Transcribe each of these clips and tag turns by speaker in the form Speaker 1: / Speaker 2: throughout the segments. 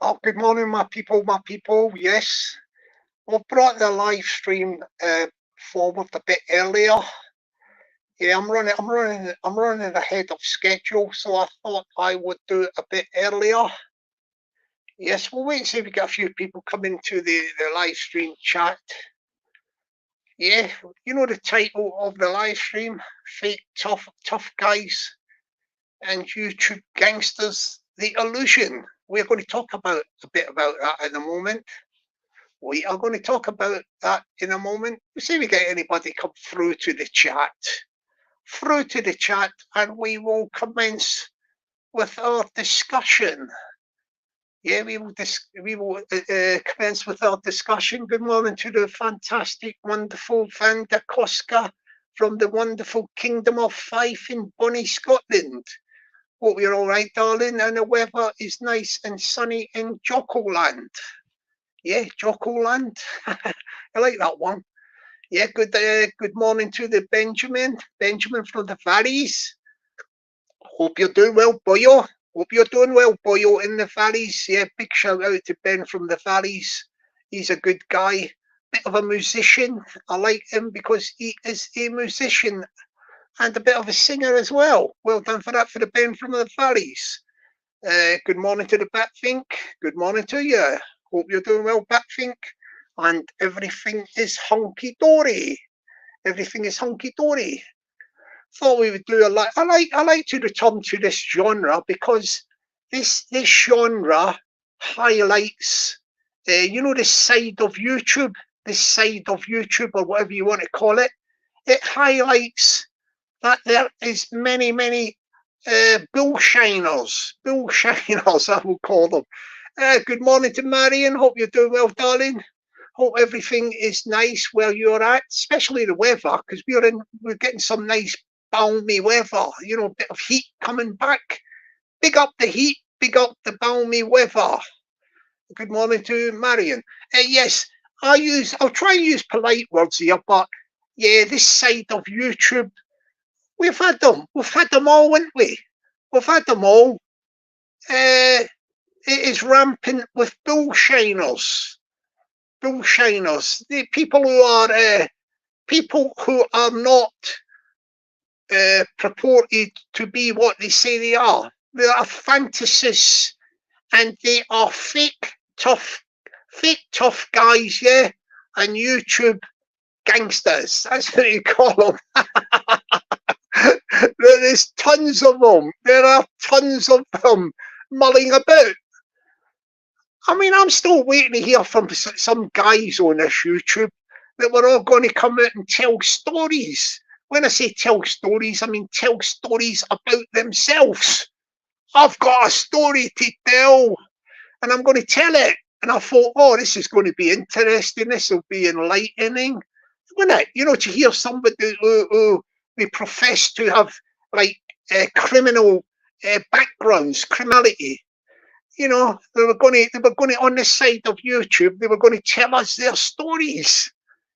Speaker 1: Oh, good morning, my people, my people. Yes, we've brought the live stream forward a bit earlier. Yeah, I'm running ahead of schedule, so I thought I would do it a bit earlier. Yes, we'll wait and see if we get a few people come into the live stream chat. Yeah, you know the title of the live stream: Fake Tough Guys and YouTube Gangsters, the Illusion. We're going to talk about a bit about that in a moment. We are going to talk about that in a moment. We'll see if we get anybody come through to the chat. And we will commence with our discussion. Yeah, we will commence with our discussion. Good morning to the fantastic, wonderful Vanda Koska from the wonderful Kingdom of Fife in Bonnie, Scotland. Hope you're all right, darling, and the weather is nice and sunny in Jockoland. Yeah, Jockoland. I like that one. Yeah, good morning to the Benjamin from the Valleys. Hope you're doing well, boyo. Hope you're doing well, boyo, in the Valleys. Yeah, big shout out to Ben from the Valleys. He's a good guy, bit of a musician. I like him because he is a musician and a bit of a singer as well. Well done for that for the Ben from the Valleys. Good morning to the Batfink. Good morning to you. Hope you're doing well, Batfink. And everything is hunky dory. Everything is hunky dory. Thought we would do I like to return to this genre because this genre highlights this side of YouTube, or whatever you want to call it. It highlights that there is many bullshiners, I will call them. Good morning to Marion. Hope you're doing well, darling. Hope everything is nice where you're at, especially the weather, because we're getting some nice balmy weather. You know, a bit of heat coming back. Big up the heat. Big up the balmy weather. Good morning to Marion. Yes, I'll try and use polite words here, but yeah, this side of YouTube, we've had them. We've had them all, haven't we? We've had them all. It is rampant with bullshiners. The people who are not purported to be what they say they are. They are fantasists, and they are fake tough guys, yeah, and YouTube gangsters. That's what you call them. There's tons of them. There are tons of them mulling about. I mean, I'm still waiting to hear from some guys on this YouTube that we're all going to come out and tell stories. When I say tell stories, I mean tell stories about themselves. I've got a story to tell, and I'm going to tell it. And I thought, oh, this is going to be interesting. This will be enlightening, wouldn't it? You know, to hear somebody who they profess to have like criminal backgrounds, criminality. You know, they were going to on the side of YouTube. They were going to tell us their stories.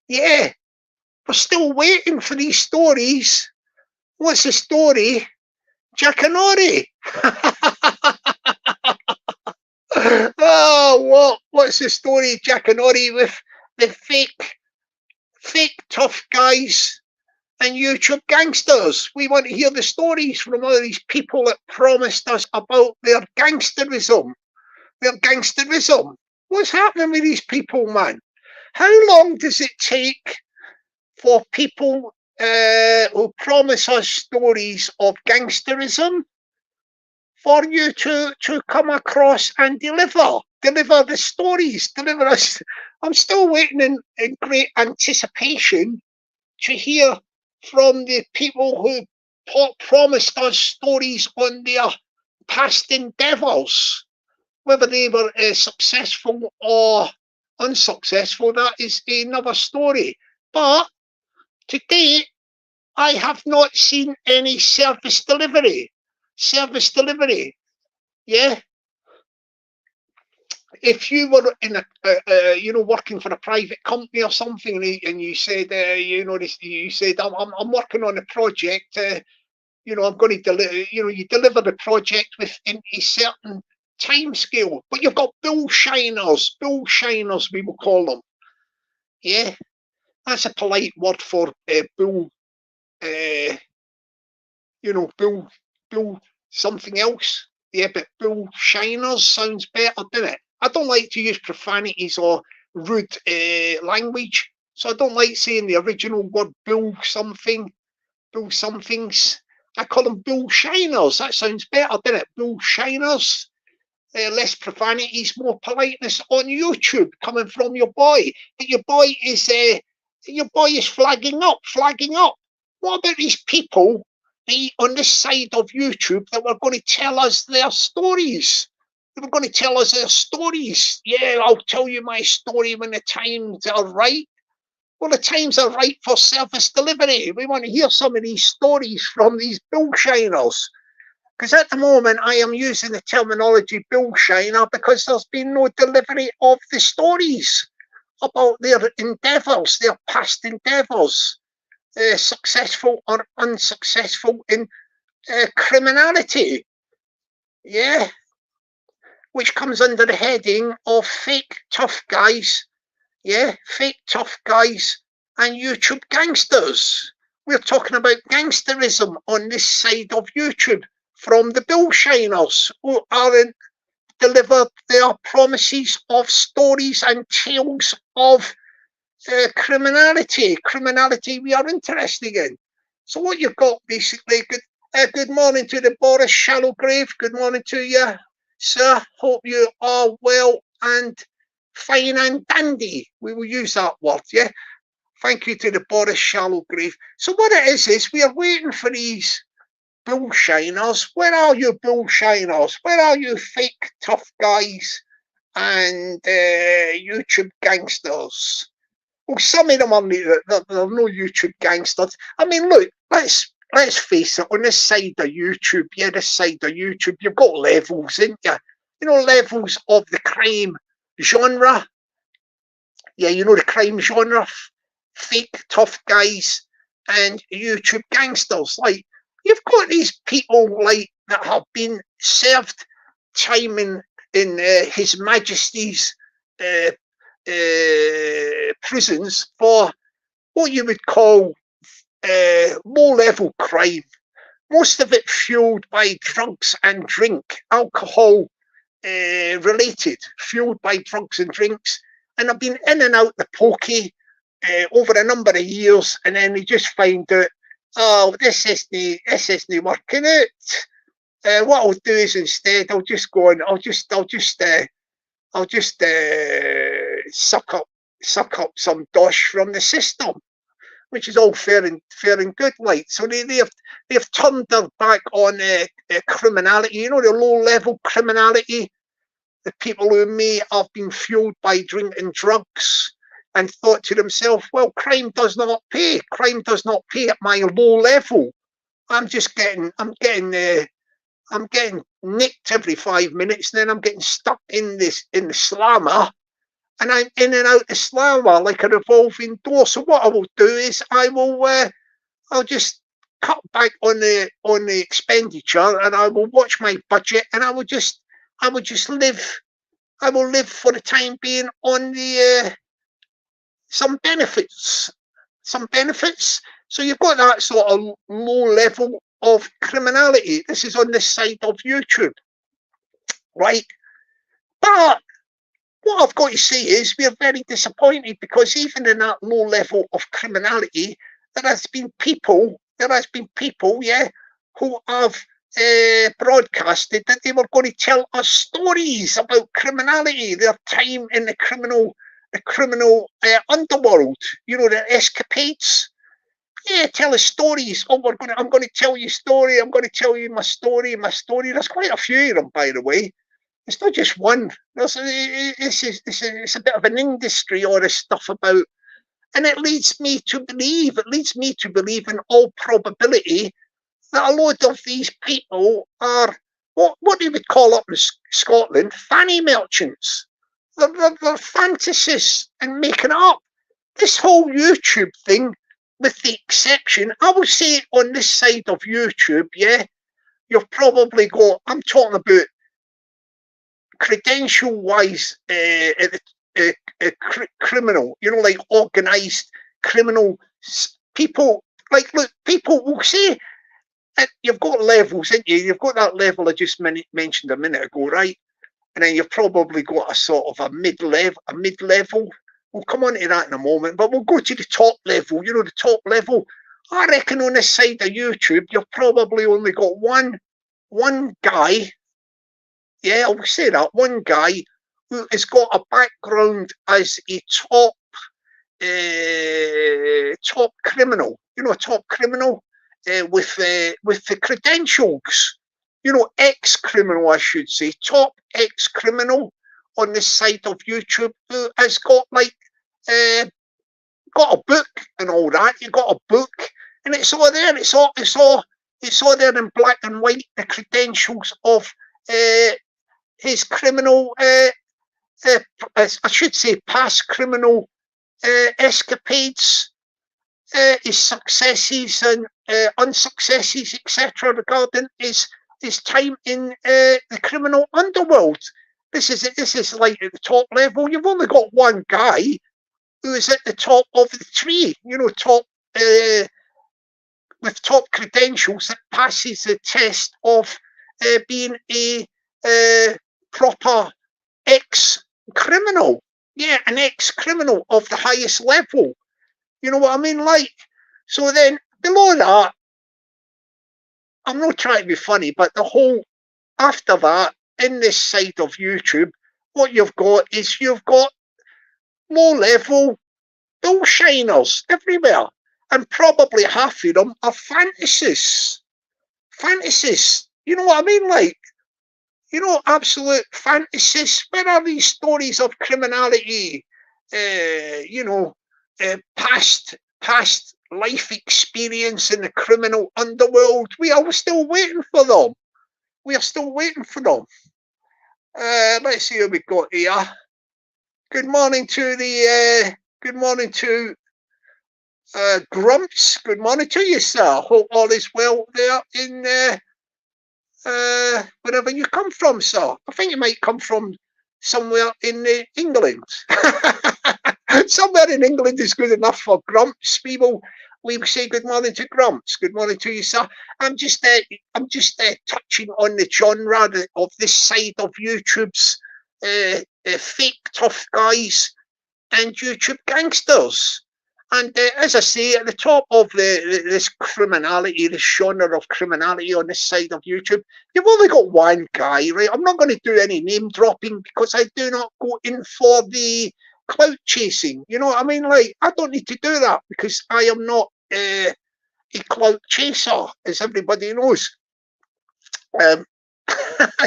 Speaker 1: Yeah, we're still waiting for these stories. What's the story? Jackanory. Oh, what's the story, Jackanory, with the fake tough guys and YouTube gangsters? We want to hear the stories from all these people that promised us about their gangsterism. What's happening with these people, man? How long does it take for people who promise us stories of gangsterism for you to come across and deliver the stories, deliver us? I'm still waiting in great anticipation to hear from the people who promised us stories on their past endeavours. Whether they were successful or unsuccessful, that is another story. But to date, I have not seen any service delivery. Yeah. If you were in working for a private company or something, and you said, you said, I'm working on a project. I'm going to deliver. You deliver the project within a certain time scale. But you've got bull shiners we will call them. Yeah, that's a polite word for bull, bull something else. Yeah, but bull shiners sounds better, doesn't it? I don't like to use profanities or rude language, so I don't like saying the original word bull somethings. I call them bull shiners. That sounds better, doesn't it? Bull shiners. Less profanities, more politeness on YouTube coming from your boy. But your boy is flagging up. What about these people on this side of YouTube that were going to tell us their stories? They were going to tell us their stories. Yeah, I'll tell you my story when the times are right. Well, the times are right for service delivery. We want to hear some of these stories from these bullshiners. Because at the moment, I am using the terminology bullshiner because there's been no delivery of the stories about their endeavours, their past endeavours, successful or unsuccessful in criminality. Yeah, which comes under the heading of fake tough guys. Yeah, fake tough guys and YouTube gangsters. We're talking about gangsterism on this side of YouTube from the bullshiners who aren't delivered their promises of stories and tales of criminality we are interested in. So what you've got basically, good morning to the Boris Shallowgrave. Good morning to you, sir. Hope you are well and fine and dandy. We will use that word, yeah? Thank you to the Boris Shallowgrave. So what it is we are waiting for these bullshiners. Where are you bullshiners? Where are you fake tough guys and YouTube gangsters? Well, some of them are they're no YouTube gangsters. I mean, look, let's face it, on this side of YouTube, you've got levels, ain't you? You know, levels of the crime genre. Yeah, you know the crime genre, fake tough guys and YouTube gangsters. Like, you've got these people like that have been served time in His Majesty's prisons for what you would call low-level crime. Most of it fueled by drugs and drink, alcohol related, fueled by drugs and drinks. And I've been in and out the pokey over a number of years, and then they just find out, oh, this isn't working out. What I'll do is instead I'll just go on. I'll just suck up some dosh from the system, which is all fair and good. Like, so they've turned their back on criminality. You know, the low level criminality. The people who may have been fueled by drink and drugs and thought to themselves, well, crime does not pay. Crime does not pay at my low level. I'm getting nicked every 5 minutes, and then I'm getting stuck in the slammer, and I'm in and out the slammer like a revolving door. So what I will do is I'll just cut back on the expenditure, and I will watch my budget, and I will just live. I will live for the time being on the some benefits. So you've got that sort of low level of criminality. This is on this side of YouTube, right? But what I've got to say is we're very disappointed, because even in that low level of criminality, there has been people, yeah, who have broadcasted that they were going to tell us stories about criminality, their time in the criminal underworld, you know, their escapades. Yeah, tell us stories. Oh, I'm going to tell you a story. I'm going to tell you my story. There's quite a few of them, by the way. It's not just one. It's a bit of an industry, all this stuff about. And it leads me to believe in all probability that a lot of these people are what they would call up in Scotland fanny merchants. They're fantasists and making it up. This whole YouTube thing, with the exception, I would say on this side of YouTube, yeah, you've probably got, I'm talking about credential-wise, criminal, you know, like organised criminal people. Like, look, people will say, you've got levels, haven't you? You've got that level I just mentioned a minute ago, right? And then you've probably got a sort of a mid-level. We'll come on to that in a moment, but we'll go to the top level. You know, the top level. I reckon on this side of YouTube, you've probably only got one guy. Yeah, I'll say that, one guy who has got a background as a top criminal. You know, a top criminal with the credentials. You know, ex-criminal, I should say, top ex-criminal on this side of YouTube who has got like got a book and all that. You got a book, and it's all there. It's all there in black and white. The credentials of his criminal, I should say, past criminal escapades, his successes and unsuccesses, etc., regarding his time in the criminal underworld. This is like at the top level. You've only got one guy who is at the top of the tree. You know, top with top credentials that passes the test of being a proper ex-criminal. Yeah, an ex-criminal of the highest level. You know what I mean? Like, so then below that, I'm not trying to be funny, but the whole, after that, in this side of YouTube, what you've got is you've got low-level bill shiners everywhere, and probably half of them are fantasists. Fantasists, you know what I mean? Like, you know, absolute fantasists. Where are these stories of criminality? You know, past life experience in the criminal underworld. We are still waiting for them. We are still waiting for them. Let's see who we got here. Good morning to the Grumps. Good morning to you, sir. Hope all is well there in wherever you come from, sir. I think you might come from somewhere in England. Somewhere in England is good enough for Grumps. We will say good morning to Grumps. Good morning to you, sir. I'm just touching on the genre of this side of YouTube's fake tough guys and YouTube gangsters. And as I say, at the top of this criminality, this genre of criminality on this side of YouTube, you've only got one guy, right? I'm not going to do any name dropping because I do not go in for the clout chasing. You know what I mean? Like, I don't need to do that because I am not a clout chaser, as everybody knows.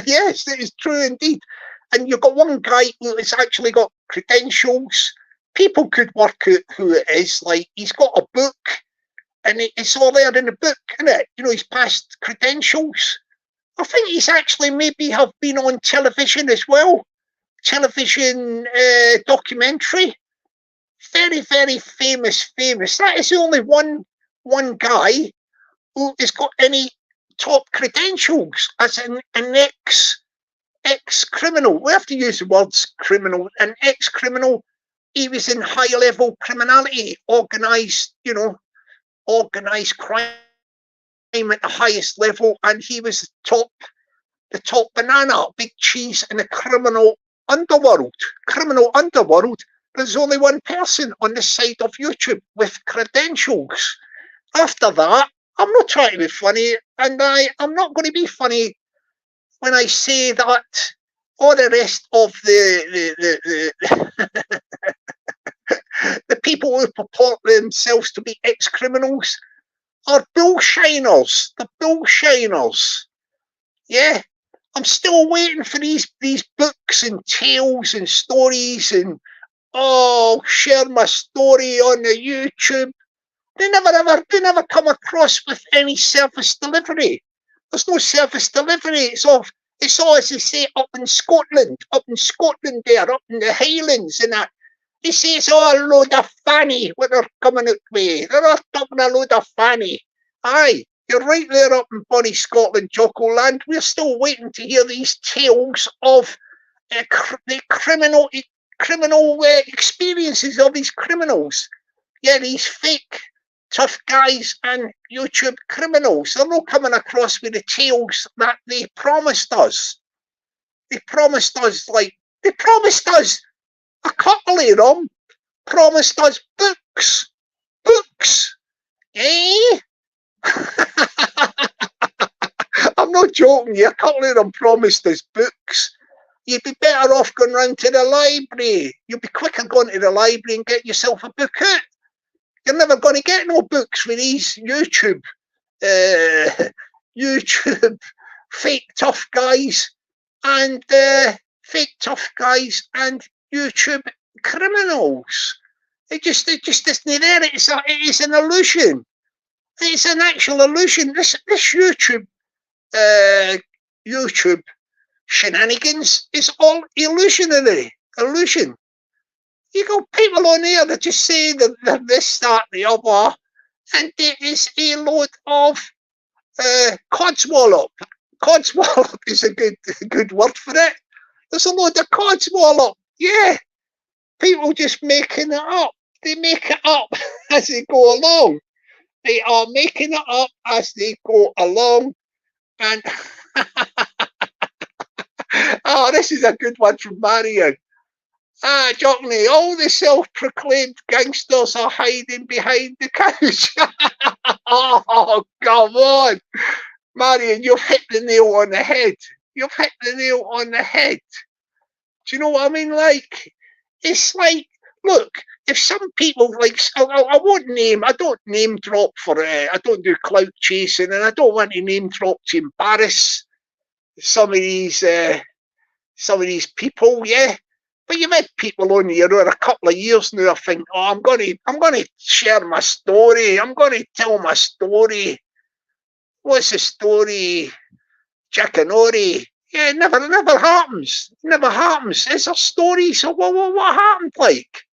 Speaker 1: Yes, it is true indeed. And you've got one guy who has actually got credentials. People could work out who it is. Like, he's got a book, and it's all there in the book, isn't it? You know, his past credentials. I think he's actually maybe have been on television as well. Television documentary. Very, very famous. That is the only one guy who has got any top credentials as an ex-criminal. We have to use the words criminal. An ex-criminal. He was in high-level criminality, organised crime at the highest level, and he was the top banana, big cheese in the criminal underworld. There's only one person on this side of YouTube with credentials. After that, I'm not trying to be funny, and I'm not going to be funny when I say that all the rest of the people who purport themselves to be ex-criminals are bill shiners. The bill shiners. Yeah. I'm still waiting for these books and tales and stories and share my story on the YouTube. They never come across with any service delivery. There's no service delivery. It's all, as they say, up in Scotland there, up in the Highlands and that. They say it's all a load of fanny what they're coming out with. They're all talking a load of fanny. Aye, you're right there up in bonny Scotland, Jocko land. We're still waiting to hear these tales of the criminal experiences of these criminals. Yeah, these fake tough guys and YouTube criminals. They're not coming across with the tales that they promised us. They promised us a couple of them promised us books, eh? I'm not joking you. A couple of them promised us books. You'd be better off going round to the library. You'd be quicker going to the library and get yourself a book out. You're never going to get no books with these YouTube fake tough guys and YouTube criminals. It just isn't there. It's an illusion. It's an actual illusion. This YouTube shenanigans is all illusion. You got people on here that just say that this, that, the other, and there is a load of codswallop. Codswallop is a good word for it. There's a load of codswallop. Yeah, people just making it up. They make it up as they go along. They are making it up as they go along. And oh, this is a good one from Marion. Jockney, all the self-proclaimed gangsters are hiding behind the couch. Oh, come on. Marion, you've hit the nail on the head. You've hit the nail on the head. Do you know what I mean? Like, it's like, look, if some people, like, I don't name drop for it. I don't do clout chasing, and I don't want to name drop to embarrass some of these people, yeah. But you've had people on here for a couple of years now. I think, oh, I'm going to share my story. I'm going to tell my story. What's the story? Jackanory. Yeah, it never happens. Never happens. It's a story. So what happened? Like,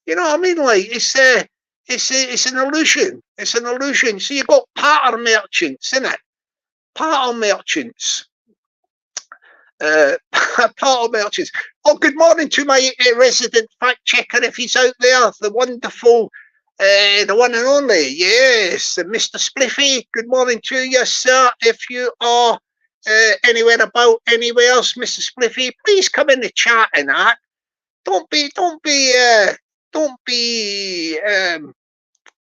Speaker 1: you know what I mean? Like, it's an illusion. It's an illusion. So you got pattern merchants, innit? Pattern merchants. Pattern merchants. Oh, good morning to my resident fact checker, if he's out there, the wonderful, the one and only, yes, Mr. Spliffy. Good morning to you, sir. If you are anywhere else, Mr. Spliffy, please come in the chat and that. Don't be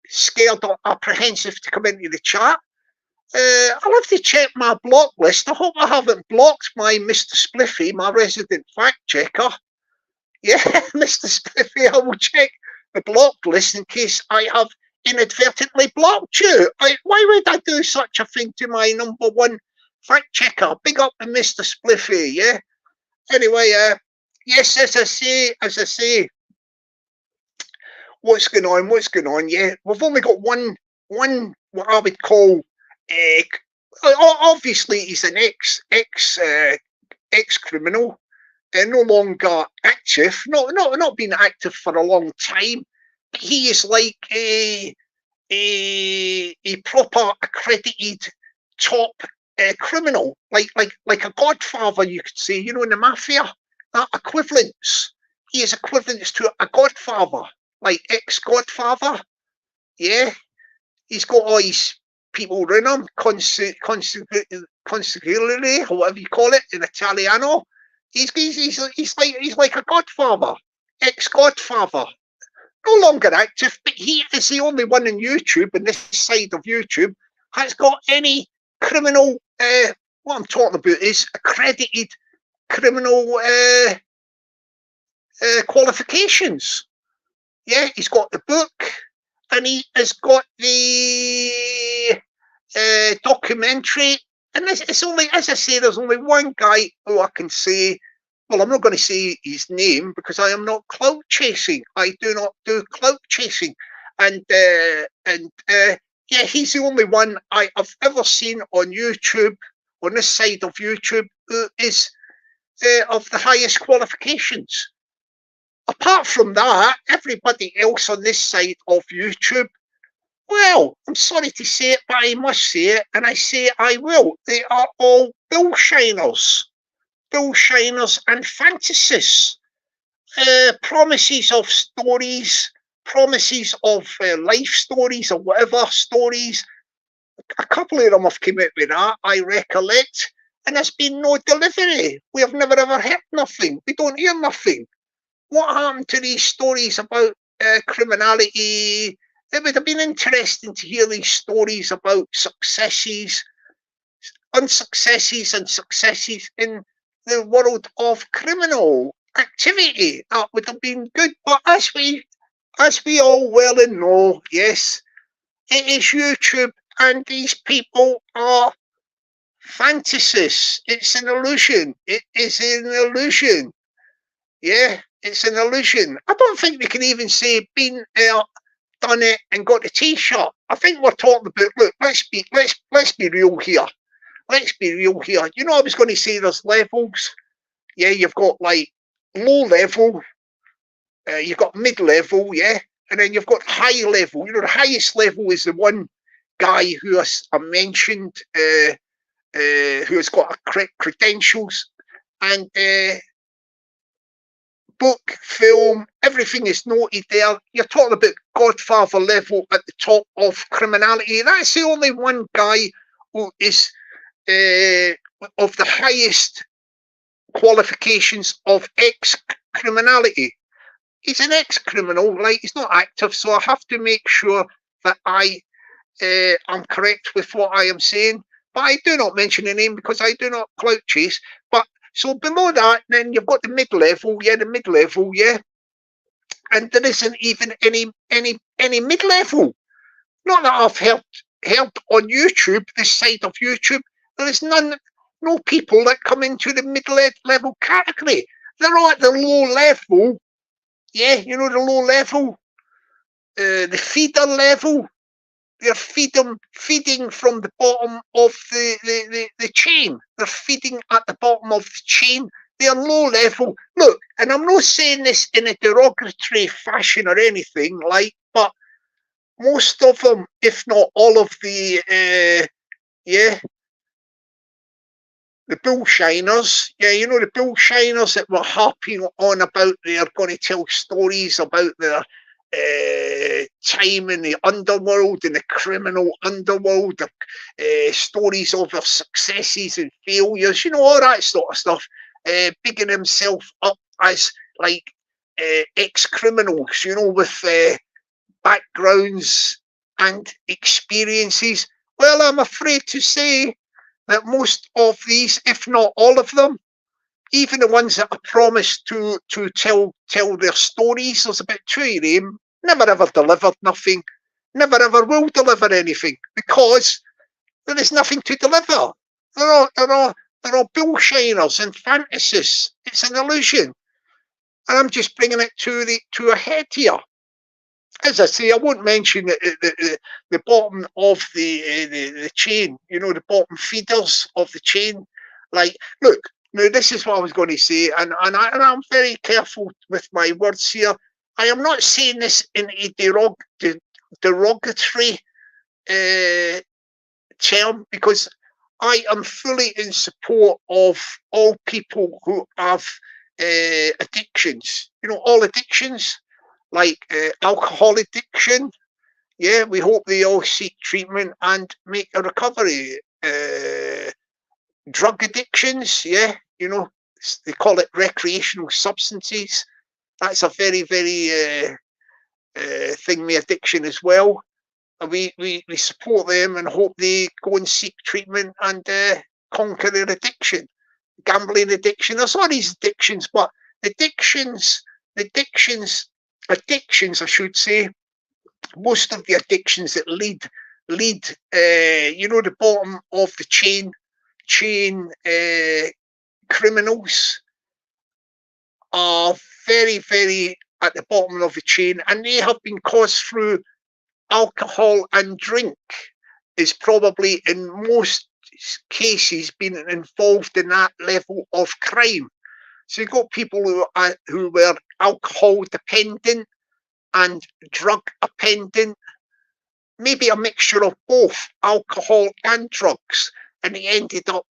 Speaker 1: scared or apprehensive to come into the chat. I'll have to check my block list. I hope I haven't blocked my Mr. Spliffy, my resident fact checker. Yeah, Mr. Spliffy, I will check the block list in case I have inadvertently blocked you. Why would I do such a thing to my number one fact checker? Big up to Mr. Spliffy, yeah? Anyway, yes, as I say, what's going on, yeah? We've only got one what I would call obviously he's an ex criminal and no longer active, not been active for a long time. He is like a proper accredited top criminal, like a godfather, you could say, you know, in the mafia. That equivalence. He is equivalence to a godfather, like ex-godfather. Yeah, he's got all his people around him, consigliere, or whatever you call it in Italiano. He's like a godfather, ex-godfather. No longer active, but he is the only one in YouTube, and this side of YouTube has got any criminal. What I'm talking about is accredited criminal qualifications. Yeah, he's got the book, and he has got the documentary. And it's only, as I say, there's only one guy who I can say. Well, I'm not going to say his name because I am not clout chasing. I do not do clout chasing, and yeah, he's the only one I have ever seen on YouTube, on this side of YouTube, who is of the highest qualifications. Apart from that, everybody else on this side of YouTube, well, I'm sorry to say it, but I must say it, and I say I will. They are all bill shiners. bullshiners and fantasists. Promises of stories, promises of life stories or whatever stories. A couple of them have come out with that, I recollect, and there's been no delivery. We have never ever heard nothing. We don't hear nothing. What happened to these stories about criminality? It would have been interesting to hear these stories about successes, unsuccesses, and successes in the world of criminal activity. That would have been good. But as we all well and know, yes, it is YouTube, and these people are fantasists. It's an illusion. It is an illusion. Yeah, it's an illusion. I don't think they can even say been there, done it, and got the T-shirt. I think we're talking about, look, let's be real here. Let's be real here. You know, I was going to say there's levels. Yeah, you've got like low level, you've got mid level, yeah, and then you've got high level. You know, the highest level is the one guy who I mentioned, who has got credentials, and book, film, everything is noted there. You're talking about Godfather level at the top of criminality. That's the only one guy who is of the highest qualifications of ex-criminality. He's an ex-criminal, like he's not active, so I have to make sure that I am correct with what I am saying. But I do not mention the name because I do not clout chase. But so below that, then you've got the mid-level, yeah, and there isn't even any mid-level. Not that I've heard on YouTube, this side of YouTube. There is no people that come into the mid-level category. They're all at the low level. Yeah, you know, the low level, the feeder level. They're feeding from the bottom of the chain. They're feeding at the bottom of the chain. They're low level. Look, and I'm not saying this in a derogatory fashion or anything, like, but most of them, if not all of the bullshiners, you know, the bullshiners that were harping on about they're going to tell stories about their time in the underworld, in the criminal underworld, stories of their successes and failures, you know, all that sort of stuff, bigging himself up as like ex-criminals, you know, with backgrounds and experiences. Well, I'm afraid to say that most of these, if not all of them, even the ones that are promised to tell their stories, there's about two of them, never ever delivered nothing, never ever will deliver anything, because there is nothing to deliver. They're all bullshiners and fantasists. It's an illusion. And I'm just bringing it to a head here. As I say, I won't mention the bottom of the chain, you know, the bottom feeders of the chain. Like, look, now this is what I was going to say, and I'm very careful with my words here. I am not saying this in a derogatory term, because I am fully in support of all people who have addictions. You know, all addictions. Like alcohol addiction, yeah, we hope they all seek treatment and make a recovery. Drug addictions, yeah, you know, they call it recreational substances. That's a very, very thing with addiction as well. And we support them and hope they go and seek treatment and conquer their addiction. Gambling addiction, there's all these addictions, but addictions, I should say, most of the addictions that lead you know, the bottom of the chain criminals are very, very at the bottom of the chain, and they have been caused through alcohol and drink, is probably in most cases been involved in that level of crime. So you've got people who were alcohol dependent and drug dependent, maybe a mixture of both alcohol and drugs, and they ended up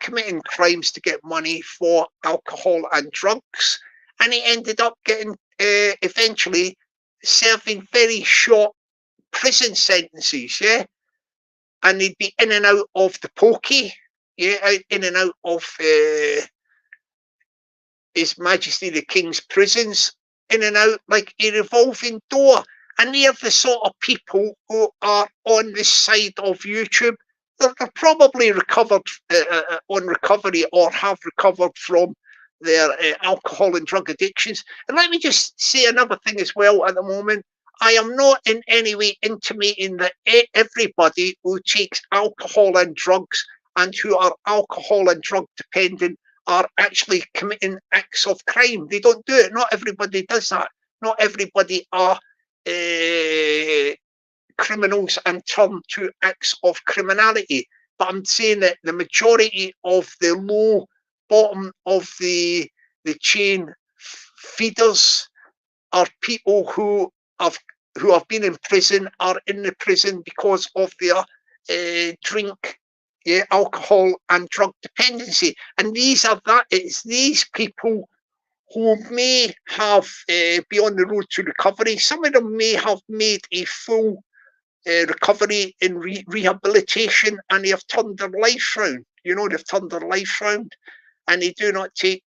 Speaker 1: committing crimes to get money for alcohol and drugs, and he ended up getting eventually serving very short prison sentences, yeah, and he'd be in and out of the pokey, yeah, in and out of His Majesty the King's prisons, in and out like a revolving door. And they're the sort of people who are on this side of YouTube. They're probably recovered on recovery or have recovered from their alcohol and drug addictions. And let me just say another thing as well at the moment. I am not in any way intimating that everybody who takes alcohol and drugs and who are alcohol and drug dependent are actually committing acts of crime. They don't do it. Not everybody does that. Not everybody are criminals and turn to acts of criminality. But I'm saying that the majority of the low bottom of the chain feeders are people who have been in prison, are in the prison because of their drink, yeah, alcohol and drug dependency. And it's these people who may have be on the road to recovery. Some of them may have made a full recovery in rehabilitation, and they have turned their life round. You know, they've turned their life round, and they do not take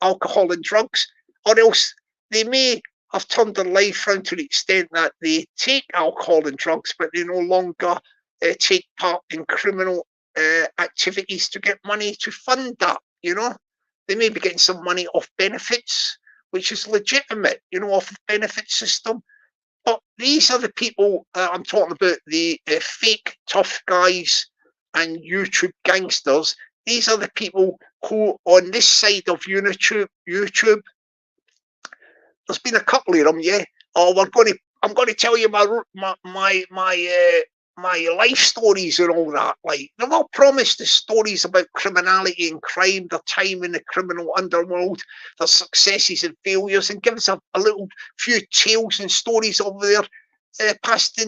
Speaker 1: alcohol and drugs, or else they may have turned their life round to the extent that they take alcohol and drugs, but they no longer take part in criminal activities to get money to fund that. You know, they may be getting some money off benefits, which is legitimate, you know, off the benefit system. But these are the people I'm talking about, the fake tough guys and YouTube gangsters. These are the people who, on this side of YouTube, there's been a couple of them, yeah. Oh, I'm going to tell you my life stories and all that. Like, they've all promised us stories about criminality and crime, their time in the criminal underworld, their successes and failures, and give us a little few tales and stories of their past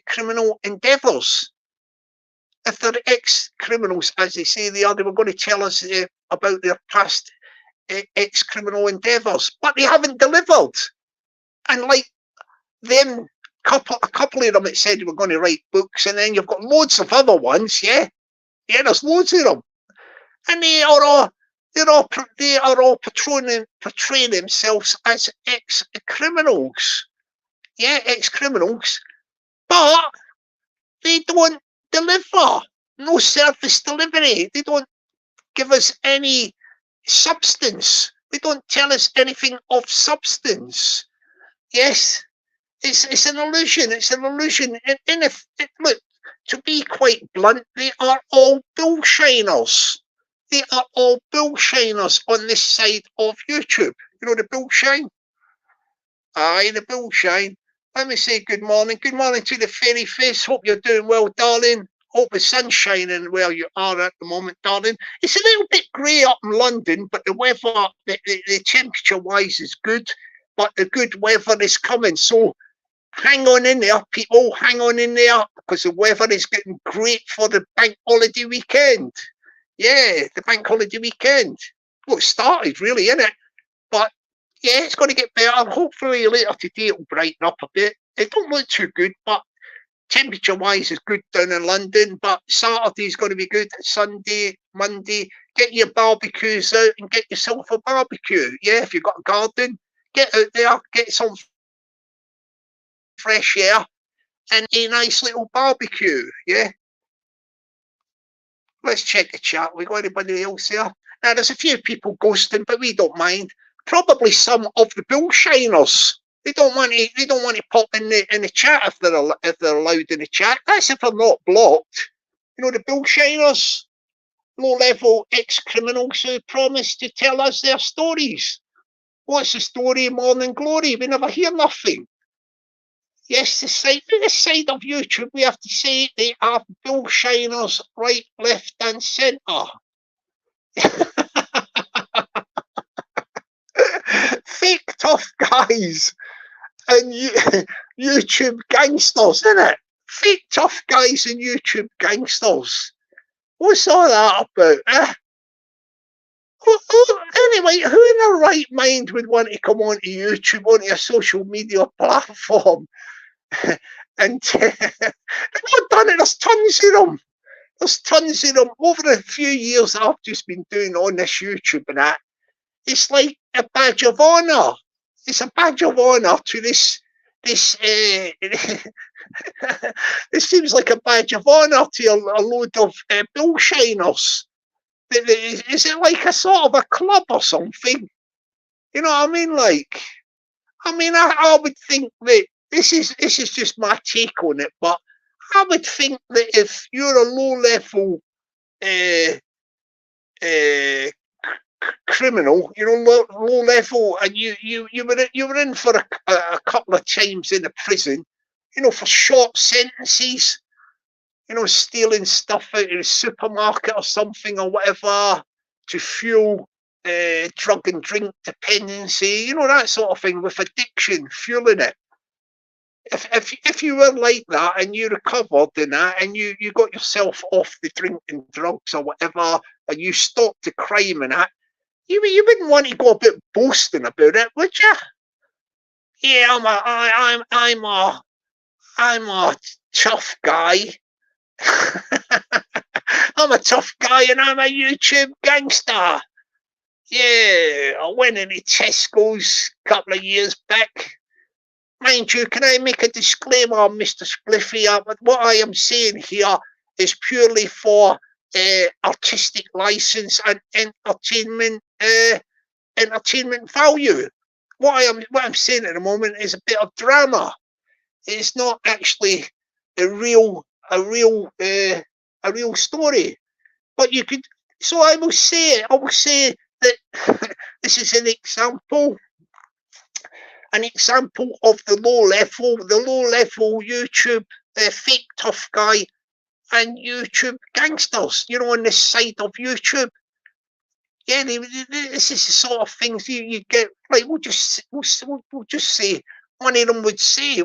Speaker 1: criminal endeavours. If they're ex-criminals, as they say they are, they were going to tell us about their past ex-criminal endeavours, but they haven't delivered. And like them, a couple of them, it said they were going to write books, and then you've got loads of other ones, yeah, there's loads of them, and they are all portraying themselves as ex-criminals, but they don't deliver. No service delivery. They don't give us any substance. They don't tell us anything of substance. Yes, it's an illusion. It's an illusion. Look, to be quite blunt, they are all bullshiners. They are all bullshiners on this side of YouTube. You know the bullshine? Aye, the bullshine. Let me say good morning. Good morning to the fairy face. Hope you're doing well, darling. Hope the sun's shining where you are at the moment, darling. It's a little bit grey up in London, but the weather, the temperature-wise is good, but the good weather is coming. So hang on in there, people. Hang on in there, because the weather is getting great for the bank holiday weekend. Yeah, the bank holiday weekend. Well, it started, really, isn't it? But yeah, it's going to get better. Hopefully later today it'll brighten up a bit. It don't look too good, but temperature-wise is good down in London. But Saturday's going to be good. Sunday, Monday, get your barbecues out and get yourself a barbecue. Yeah, if you've got a garden, get out there, get some fresh air and a nice little barbecue. Yeah. Let's check the chat. We got anybody else here? Now, there's a few people ghosting, but we don't mind. Probably some of the bullshiners. They don't want to pop in the chat if they're allowed in the chat. That's if they're not blocked. You know, the bullshiners, low-level ex-criminals who promise to tell us their stories. What's the story of Morning Glory? We never hear nothing. Yes, this side of YouTube, we have to say they are bullshiners, right, left, and centre. Fake tough guys and YouTube gangsters, isn't it? Fake tough guys and YouTube gangsters. What's all that about? Anyway, who in their right mind would want to come onto YouTube, onto a social media platform? And they've not done it. There's tons of them. There's tons of them. Over the few years I've just been doing on this YouTube and that, it's like a badge of honour. It's a badge of honour to this. It seems like a badge of honour to a load of bullshiners. Is it like a sort of a club or something? You know what I mean? Like, I would think that this is just my take on it, but I would think that if you're a low-level criminal, low level, and you were in for a couple of times in the prison, for short sentences, stealing stuff out of the supermarket or something or whatever to fuel drug and drink dependency, that sort of thing, with addiction fueling it. If you were like that and you recovered in that and you got yourself off the drink and drugs or whatever, and you stopped the crime and that, you wouldn't want to go a bit boasting about it, would you? Yeah, I'm a tough guy. I'm a tough guy and I'm a YouTube gangster. Yeah, I went into Tesco's a couple of years back. Mind you, can I make a disclaimer, Mr. Spliffy? What I am saying here is purely for artistic license and entertainment value. What I'm saying at the moment is a bit of drama. It's not actually a real story. But you could. So I will say that this is an example of the low level YouTube fake tough guy and YouTube gangsters, on this side of YouTube. Yeah, this is the sort of things you get. Like we'll just say one of them would say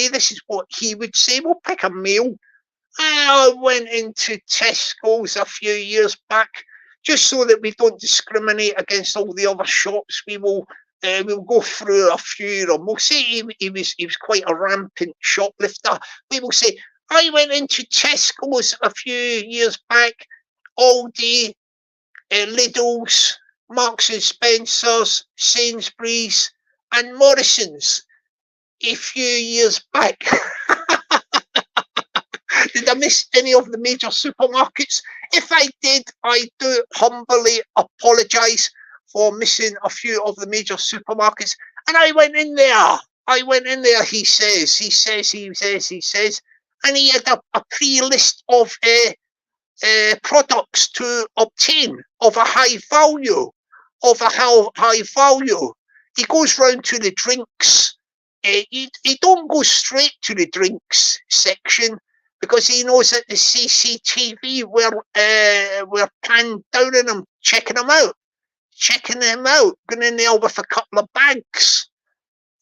Speaker 1: this is what he would say. We'll pick a male. I went into Tesco's a few years back, just so that we don't discriminate against all the other shops. We'll go through a few of them. We'll say he was quite a rampant shoplifter. We will say, I went into Tesco's a few years back, Aldi, Lidl's, Marks and Spencer's, Sainsbury's, and Morrison's a few years back. Did I miss any of the major supermarkets? If I did, I do humbly apologise for missing a few of the major supermarkets. And I went in there, he says, and he had a pre-list of products to obtain of a high value. He goes round to the drinks. He don't go straight to the drinks section, because he knows that the CCTV were panned down on him, checking him out, going in there with a couple of bags.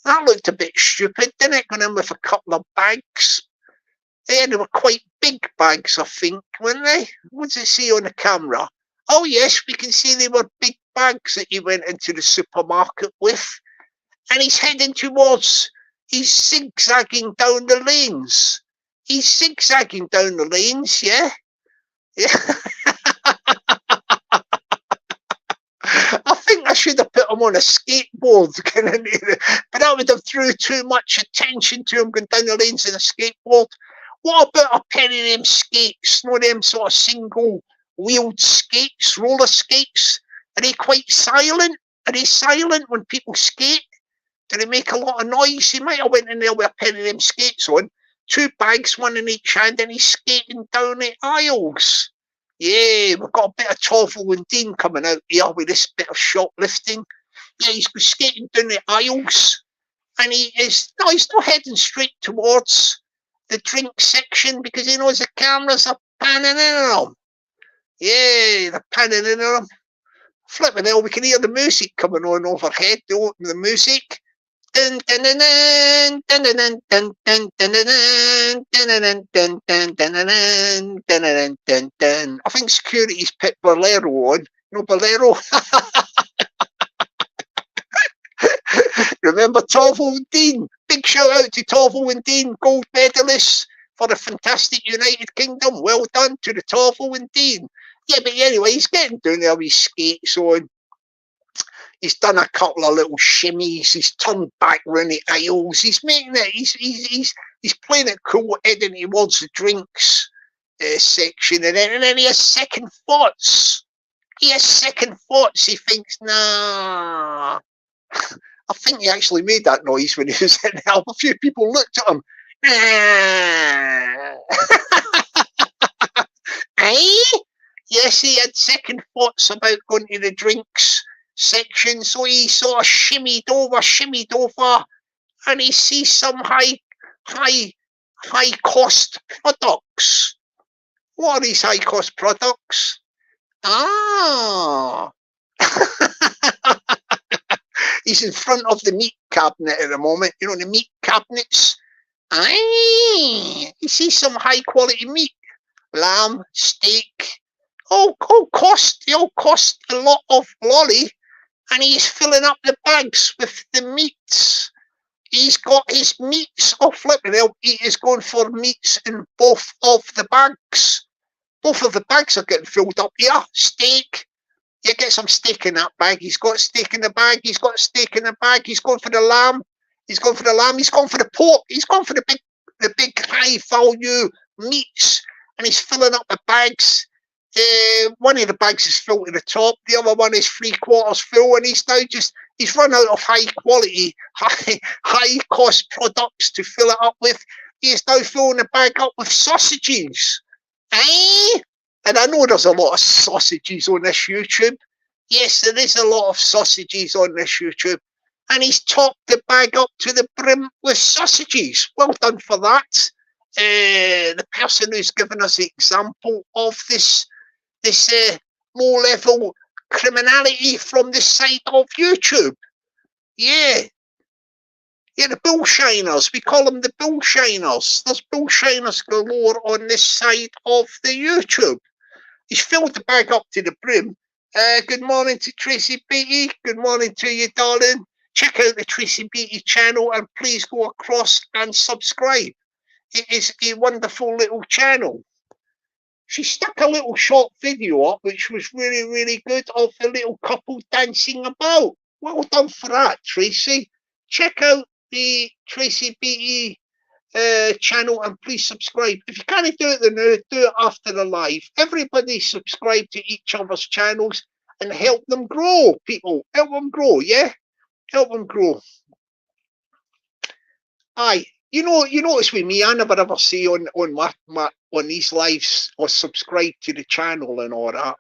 Speaker 1: That looked a bit stupid, didn't it? Going in with a couple of bags. They were quite big bags, I think, weren't they? What does it see on the camera? Oh yes, we can see they were big bags that he went into the supermarket with. And he's zigzagging down the lanes. Yeah? I think I should have put him on a skateboard, but that would have drew too much attention to him going down the lanes in a skateboard. What about a pair of them skates? Them sort of single-wheeled skates, roller skates? Are they quite silent? Are they silent when people skate? Do they make a lot of noise? He might have went in there with a pair of them skates on, 2 bags, one in each hand, and he's skating down the aisles. Yeah, we've got a bit of Torval and Dean coming out here with this bit of shoplifting. Yeah, he's skating down the aisles, and he's not heading straight towards the drink section, because he knows the cameras are panning in on him. Yeah, they're panning in on him. Flipping hell, we can hear the music coming on overhead. They open the music. Dun, dun, dun, dun, dun, dun, dun, dun, dun, dun, dun, dun, dun, dun, dun, dun, dun, dun, dun. I think security's put Bolero on. You know Bolero? Remember Torval and Dean? Big shout out to Torval and Dean, gold medalists for the fantastic United Kingdom. Well done to the Torval and Dean. Yeah, but anyway, he's getting down there with his skates on. He's done a couple of little shimmies. He's turned back round the aisles. He's making it. He's playing it cool, heading towards the drinks section, and then he has second thoughts. He has second thoughts. He thinks, nah. I think he actually made that noise when he was in hell. A few people looked at him. Eh? Yes, he had second thoughts about going to the drinks section, so he sort of shimmied over, and he sees some high cost products. What are these high cost products? Ah. He's in front of the meat cabinet at the moment. You know, the meat cabinets. Aye. He sees some high quality meat. Lamb, steak. All cost a lot of lolly. And he's filling up the bags with the meats. He's got his meats. Oh, flipping hell. He is going for meats in both of the bags. Both of the bags are getting filled up here. Steak. Yeah, get some steak in that bag. He's got steak in the bag. He's got steak in the bag. He's going for the lamb. He's going for the lamb. He's going for the pork. He's going for the big high value meats. And he's filling up the bags. One of the bags is filled to the top. The other one is 3/4 full. And he's run out of high quality, high cost products to fill it up with. He is now filling the bag up with sausages. Eh? And I know there's a lot of sausages on this YouTube. Yes, there is a lot of sausages on this YouTube. And he's topped the bag up to the brim with sausages. Well done for that. The person who's given us the example of this low-level criminality from the side of YouTube. Yeah. Yeah, the bullshiners. We call them the bullshiners. There's bullshiners galore on this side of the YouTube. He's filled the bag up to the brim. Good morning to Tracy Beatty. Good morning to you, darling. Check out the Tracy Beatty channel and please go across and subscribe. It is a wonderful little channel. She stuck a little short video up, which was really, really good, of a little couple dancing about. Well done for that, Tracy. Check out the Tracy Beatty channel and please subscribe. If you can't do it now, do it after the live. Everybody subscribe to each other's channels and help them grow, people. Help them grow, yeah? Help them grow. Aye. You notice with me, I never ever say on these lives or subscribe to the channel and all that,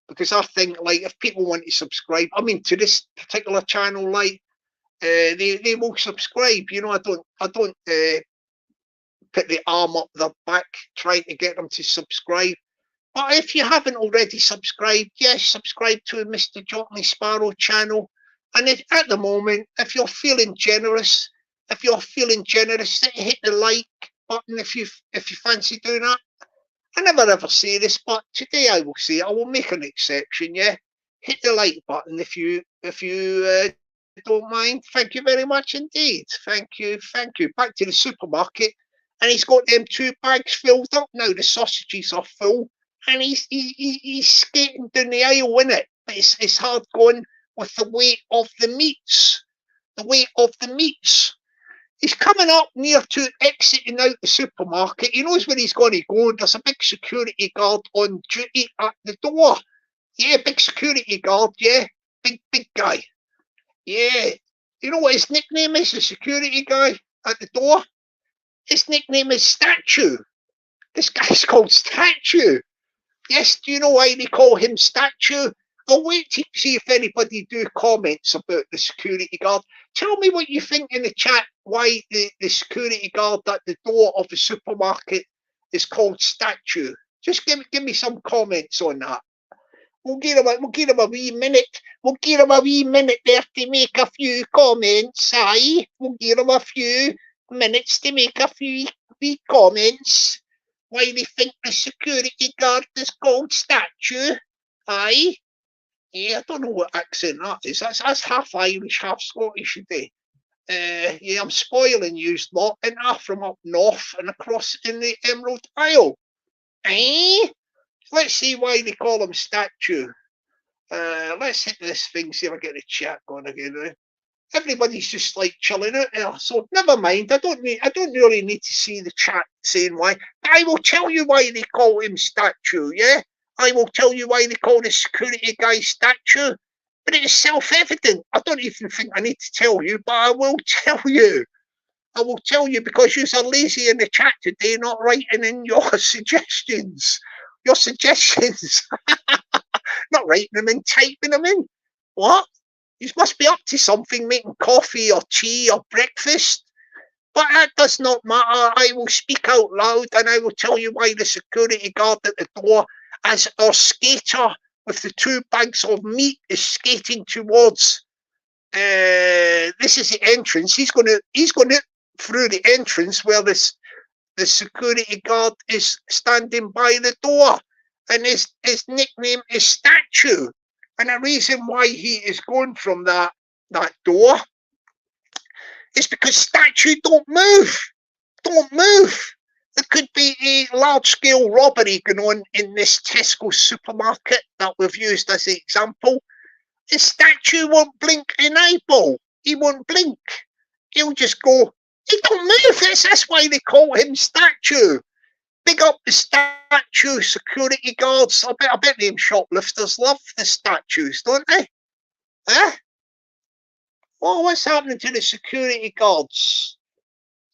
Speaker 1: because I think, like, if people want to subscribe, I mean, to this particular channel, like, they will subscribe. You know, I don't put the arm up their back trying to get them to subscribe. But if you haven't already subscribed, yes, subscribe to Mr. Jockney Sparrow channel. And at the moment, if you're feeling generous, hit the like button if you fancy doing that. I never ever say this, but today I will say it. I will make an exception. Yeah, hit the like button if you don't mind. Thank you very much indeed. Thank you. Back to the supermarket, and he's got them 2 bags filled up now. The sausages are full, and he's skating down the aisle, isn't it? But it's hard going with the weight of the meats. He's coming up near to exiting out the supermarket. He knows where he's going to go. There's a big security guard on duty at the door. Yeah, big security guard. Yeah, big guy. Yeah. You know what his nickname is, the security guy at the door? His nickname is Statue. This guy's called Statue. Yes, do you know why they call him Statue? I'll wait to see if anybody do comments about the security guard. Tell me what you think in the chat, why the security guard at the door of the supermarket is called Statue. Just give me some comments on that. We'll give him a wee minute. We'll give him a wee minute there to make a few comments, aye? We'll give him a few minutes to make a few wee comments. Why they think the security guard is called Statue, aye? Yeah, I don't know what accent that is. That's half Irish, half Scottish, today. Yeah, I'm spoiling you lot, and from up north and across in the Emerald Isle. Eh? Let's see why they call him Statue. Let's hit this thing, see if I get the chat going again. Everybody's just like chilling out there, so never mind. I don't really need to see the chat saying why. I will tell you why they call him Statue, yeah? I will tell you why they call the security guy Statue. But it is self-evident. I don't even think I need to tell you, but I will tell you. I will tell you because you are lazy in the chat today, not writing in your suggestions. Your suggestions. Not writing them in, typing them in. What? You must be up to something, making coffee or tea or breakfast. But that does not matter. I will speak out loud and I will tell you why the security guard at the door, as our skater with the 2 bags of meat, is skating towards. This is the entrance. He's going through the entrance where the security guard is standing by the door, and his nickname is Statue. And the reason why he is going from that door is because Statue don't move. There could be a large-scale robbery going on in this Tesco supermarket that we've used as an example. The Statue won't blink an eyeball. He won't blink. He'll just go. He don't move. That's why they call him Statue. Big up the Statue security guards. I bet them shoplifters love the statues, don't they? Huh? Oh, what's happening to the security guards?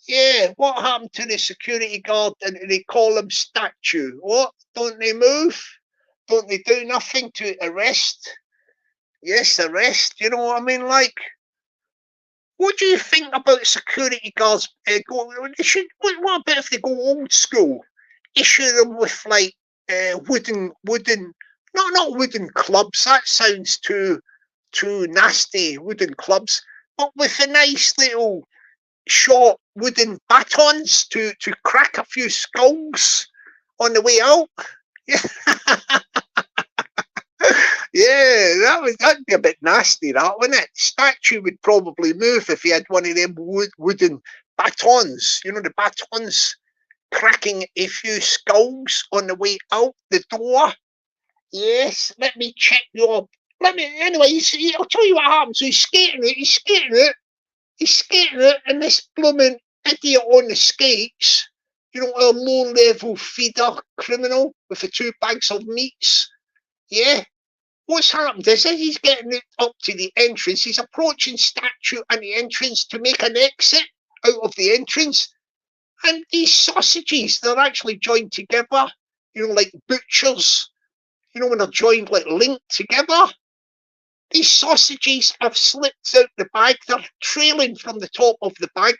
Speaker 1: Yeah, what happened to the security guard and they call him Statue? What? Don't they move? Don't they do nothing to arrest? Yes, arrest. You know what I mean? Like, what do you think about security guards? What about if they go old school? Issue them with like wooden, not wooden clubs. That sounds too nasty. Wooden clubs, but with a nice little short wooden batons to crack a few skulls on the way out. Yeah, that'd be a bit nasty, that, wouldn't it? Statue would probably move if he had one of them wooden batons. You know, the batons cracking a few skulls on the way out the door. Yes, let me check your. Anyway, I'll tell you what happens. So he's skating it, and this blooming idiot on the skates, you know, a low-level feeder criminal with the 2 bags of meats. Yeah. What's happened is he's getting it up to the entrance. He's approaching Statue and the entrance to make an exit out of the entrance. And these sausages, they're actually joined together, you know, like butchers, you know, when they're joined, like linked together. These sausages have slipped out the bag. They're trailing from the top of the bag.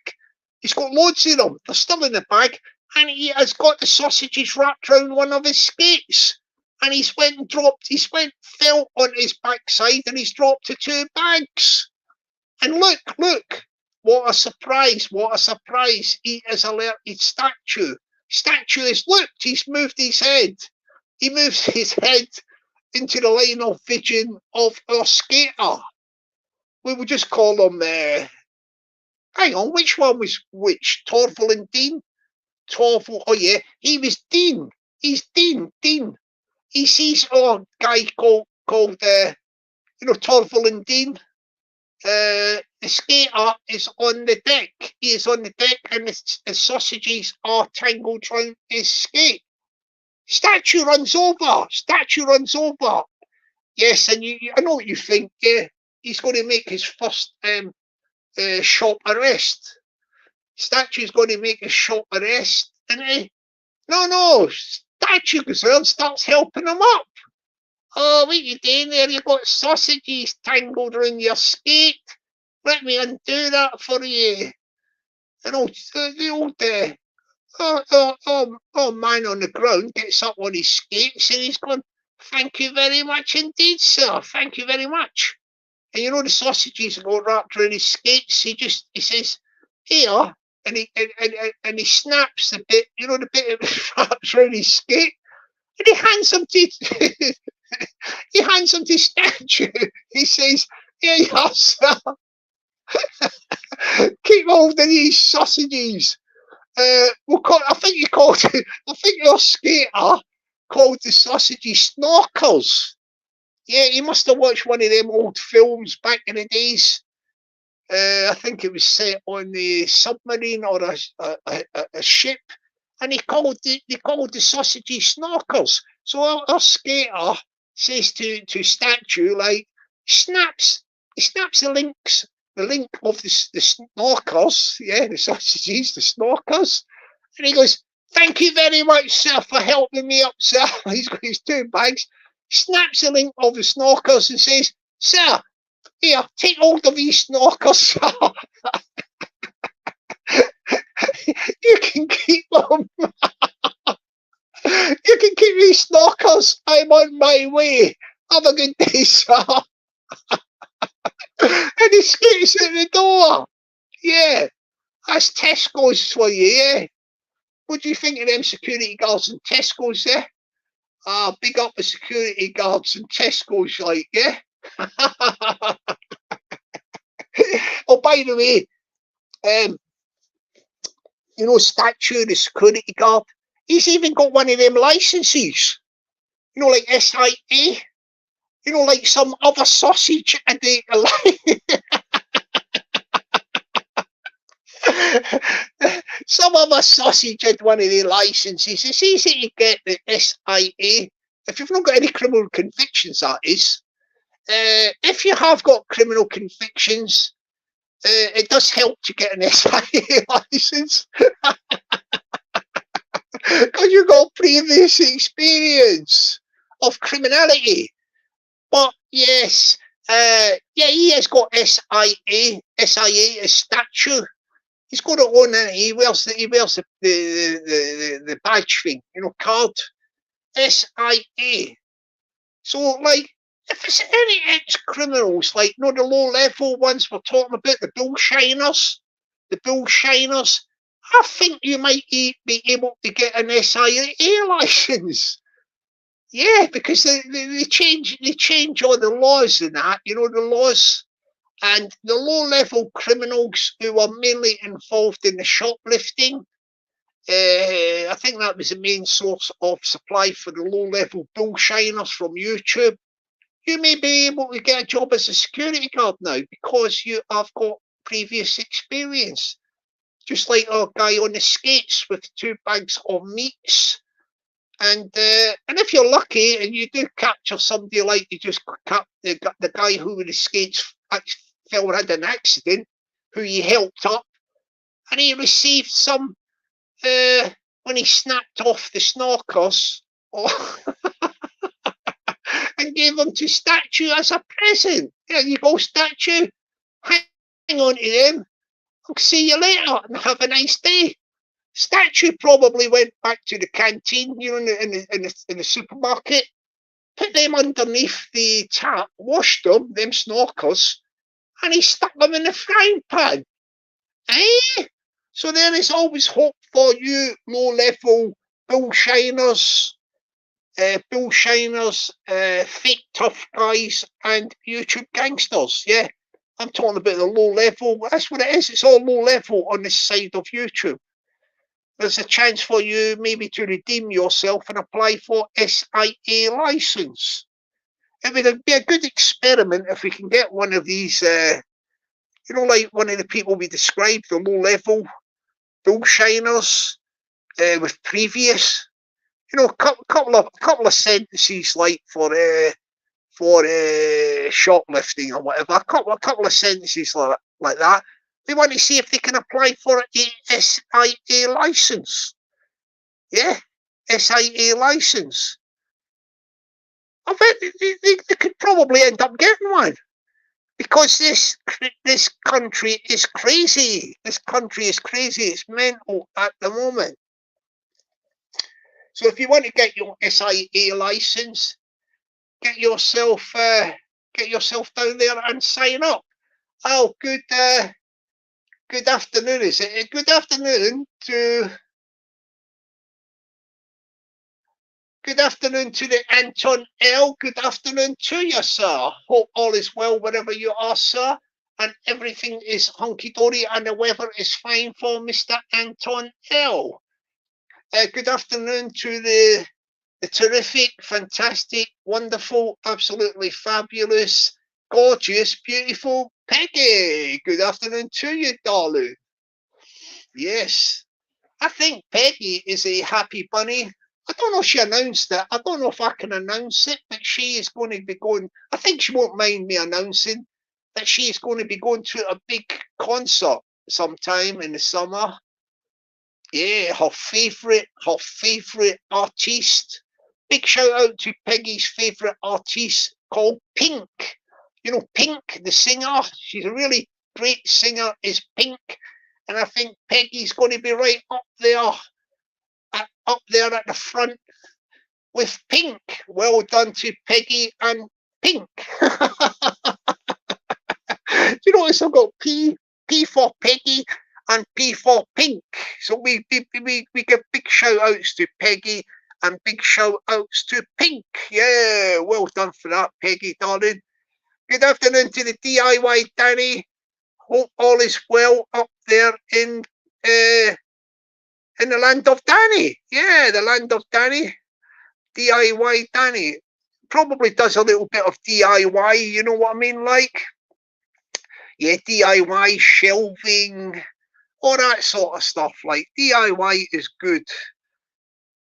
Speaker 1: He's got loads of them. They're still in the bag. And he has got the sausages wrapped around one of his skates. And he's fell on his backside and he's dropped the 2 bags. And look, what a surprise, He has alerted Statue. Statue has looked, he's moved his head. He moves his head into the line of vision of our skater. We will just call him, hang on, which one was which? Torval and Dean? Torval, oh yeah, he was Dean. He's Dean. He sees a guy called you know, Torval and Dean. The skater is on the deck. He is on the deck and the sausages are tangled around his skate. Statue runs over. Yes, and I know what you think. Yeah, he's going to make his first shop arrest. Statue's going to make a shop arrest, isn't he? No. Statue goes around, starts helping him up. Oh, what you doing there? You got sausages tangled around your skate. Let me undo that for you. And the old man on the ground gets up on his skates and he's going, Thank you very much indeed, sir. Thank you very much. And you know the sausages are all wrapped around his skates. He says, here, and he snaps the bit, you know, the bit that wraps around his skate, and he hands them to he hands them to statue. He says, here you are, sir. Keep hold of these sausages. I think you called it. I think your skater called the sausages snorkels. Yeah, he must have watched one of them old films back in the days. I think it was set on the submarine or a ship, and they called the sausages snorkels. So our skater says to statue, like, snaps the link of the snorkels, yeah, the sausages, the snorkels, and he goes, thank you very much, sir, for helping me up, sir. He's got his 2 bags, snaps the link of the snorkels and says, sir, here, take hold of these snorkels, sir. You can keep them. You can keep these snorkels. I'm on my way. Have a good day, sir. And he skates at the door. Yeah, that's Tesco's for you, yeah. What do you think of them security guards in Tesco's, yeah? Big up the security guards in Tesco's, like, yeah? Oh, by the way, you know, statue, the security guard, he's even got one of them licenses, you know, like SIA, you know, like some other sausage and they some other sausage had one of their licenses. It's easy to get the SIA if you've not got any criminal convictions, that is. If you have got criminal convictions, it does help to get an SIA license. Because you've got previous experience of criminality. But yes, yeah, he has got SIA a statue. He's got it on, and he wears the badge thing, you know, card. SIA. So, like, if there's any ex-criminals, like, you know, the low-level ones we're talking about, the bull shiners, I think you might be able to get an SIA license. Yeah, because they change all the laws and that, you know, the laws. And the low-level criminals who are mainly involved in the shoplifting, I think that was the main source of supply for the low-level bull shiners from YouTube. You may be able to get a job as a security guard now because you have got previous experience. Just like our guy on the skates with 2 bags of meats. And if you're lucky and you do capture somebody like you just the guy who with the skates fell had an accident, who you helped up, and he received some when he snapped off the snorkels and gave them to statue as a present. There you go, statue. Hang on to them. I'll see you later and have a nice day. Statue probably went back to the canteen, you know, in the supermarket, put them underneath the tap, washed them snorkels, and he stuck them in the frying pan. Eh? So there is always hope for you low-level bull shiners, fake tough guys, and YouTube gangsters. Yeah, I'm talking about the low level. That's what it is. It's all low level on this side of YouTube. There's a chance for you maybe to redeem yourself and apply for SIA license. It would be a good experiment if we can get one of these, you know, like one of the people we described, the low-level bull shiners with previous, you know, couple of sentences like for shoplifting or whatever, a couple of sentences like that. We want to see if they can apply for a SIA license. Yeah, SIA license. I bet they could probably end up getting one because this country is crazy. This country is crazy. It's mental at the moment. So if you want to get your SIA license, get yourself down there and sign up. Oh, good afternoon. Is it good afternoon to the Anton L. Good afternoon to you, sir. Hope all is well wherever you are, sir, and everything is hunky dory and the weather is fine for Mr. Anton L. Good afternoon to the terrific, fantastic, wonderful, absolutely fabulous, gorgeous, beautiful Peggy. Good afternoon to you, darling. Yes, I think Peggy is a happy bunny. I don't know if she announced it. I don't know if I can announce it, but she is going to be going. I think she won't mind me announcing that she is going to be going to a big concert sometime in the summer. Yeah, her favourite artist. Big shout out to Peggy's favourite artist called Pink. You know, Pink, the singer. She's a really great singer, is Pink. And I think Peggy's going to be right up there at the front with Pink. Well done to Peggy and Pink. Do you notice I've got P for Peggy and P for Pink? So we give big shout outs to Peggy and big shout outs to Pink. Yeah, well done for that, Peggy, darling. Good afternoon to the DIY Danny. Hope all is well up there in the land of Danny. Yeah, the land of Danny. DIY Danny probably does a little bit of DIY, you know what I mean? Like, yeah, DIY shelving, all that sort of stuff. Like, DIY is good.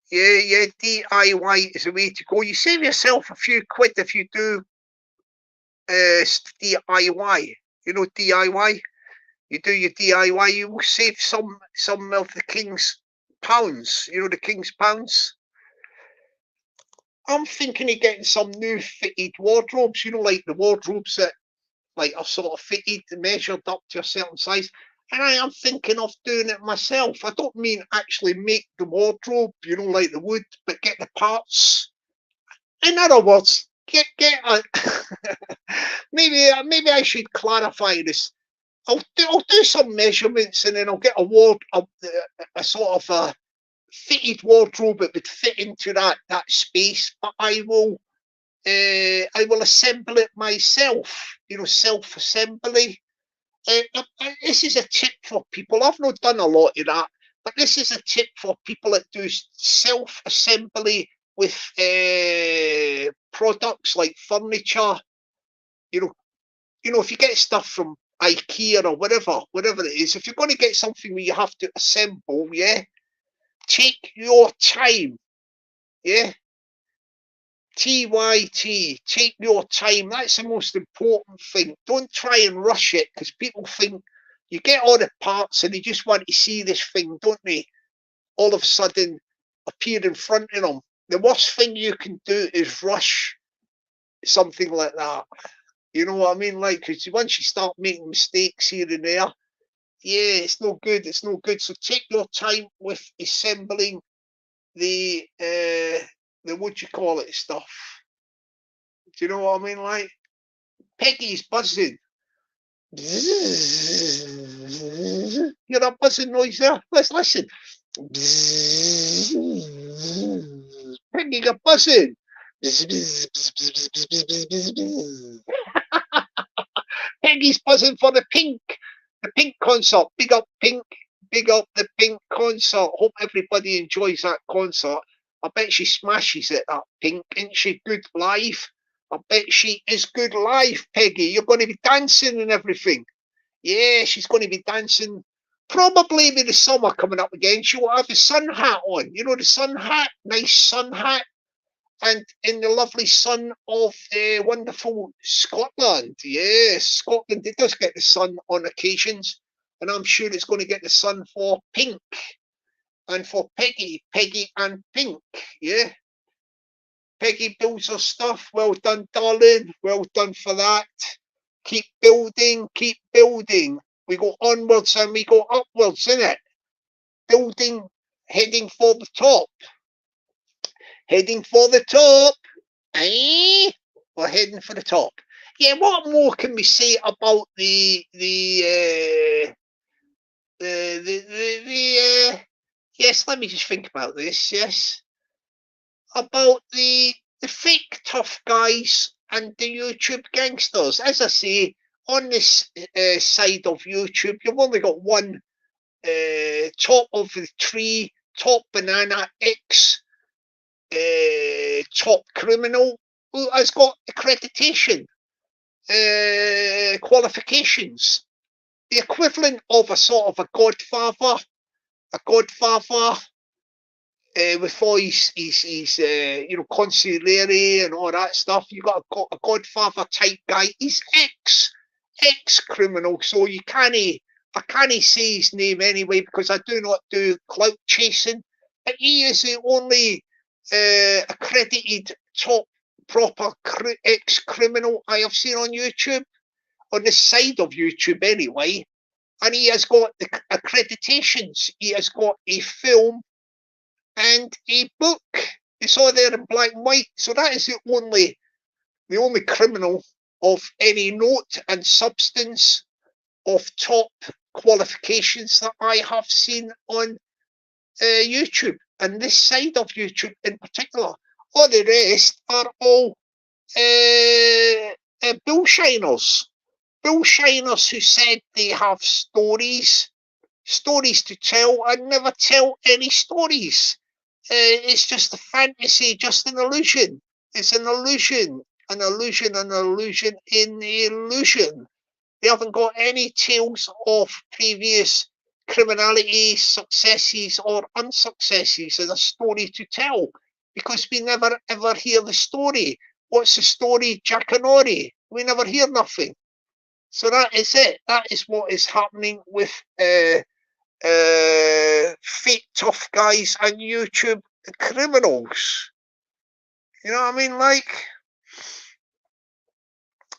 Speaker 1: Yeah, DIY is the way to go. You save yourself a few quid if you do DIY. You know, DIY. You do your DIY, you will save some of the king's pounds. You know, the king's pounds. I'm thinking of getting some new fitted wardrobes. You know, like the wardrobes that like are sort of fitted, measured up to a certain size. And I am thinking of doing it myself. I don't mean actually make the wardrobe, you know, like the wood, but get the parts. In other words, get a maybe I should clarify this. I'll do some measurements and then I'll get a sort of a fitted wardrobe that would fit into that space, but I will assemble it myself. You know, self-assembly. This is a tip for people. I've not done a lot of that, but this is a tip for people that do self-assembly with products like furniture. You know, if you get stuff from IKEA or whatever it is, if you're going to get something where you have to assemble, yeah, take your time, yeah. TYT, take your time. That's the most important thing. Don't try and rush it, because people think you get all the parts and they just want to see this thing, don't they? All of a sudden appear in front of them. The worst thing you can do is rush something like that. You know what I mean? Like, because once you start making mistakes here and there, yeah, it's no good. It's no good. So take your time with assembling the what you call it stuff. Do you know what I mean? Like, Peggy's buzzing. You hear that buzzing noise there? Let's listen. Peggy got buzzing. Peggy's buzzing for the Pink concert. Big up Pink. Big up the Pink concert. Hope everybody enjoys that concert. I bet she smashes it, that Pink. Isn't she good live? I bet she is good live, Peggy. You're going to be dancing and everything. Yeah, she's going to be dancing. Probably with the summer coming up again, she will have a sun hat on. You know, the sun hat, nice sun hat. And in the lovely sun of wonderful Scotland. Yes, Scotland, it does get the sun on occasions. And I'm sure it's going to get the sun for Pink. And for Peggy and Pink, yeah. Peggy builds her stuff. Well done, darling. Well done for that. Keep building, keep building. We go onwards and we go upwards, innit? Building, heading for the top. Heading for the top. Eh? We're heading for the top. Yeah, what more can we say about yes, let me just think about this. Yes, about the fake tough guys and the YouTube gangsters. As I say, on this side of YouTube, you've only got one top of the tree, top banana X, top criminal who has got accreditation, qualifications, the equivalent of a sort of a godfather, with all his consigliere and all that stuff. You got a godfather type guy. He's ex criminal, so I can't say his name anyway because I do not do clout chasing. But he is the only accredited top proper ex criminal I have seen on YouTube, on the side of YouTube anyway. And he has got the accreditations. He has got a film and a book. It's all there in black and white. So that is the only criminal of any note and substance of top qualifications that I have seen on YouTube, and this side of YouTube in particular. All the rest are all bullshiners who said they have stories to tell and never tell any stories. It's just a fantasy, just an illusion. It's an illusion in the illusion. They haven't got any tales of previous criminality, successes or unsuccesses as a story to tell, because we never ever hear the story. What's the story, Jackanory? We never hear nothing. So that is it. That is what is happening with fake tough guys and YouTube criminals. You know what I mean? Like,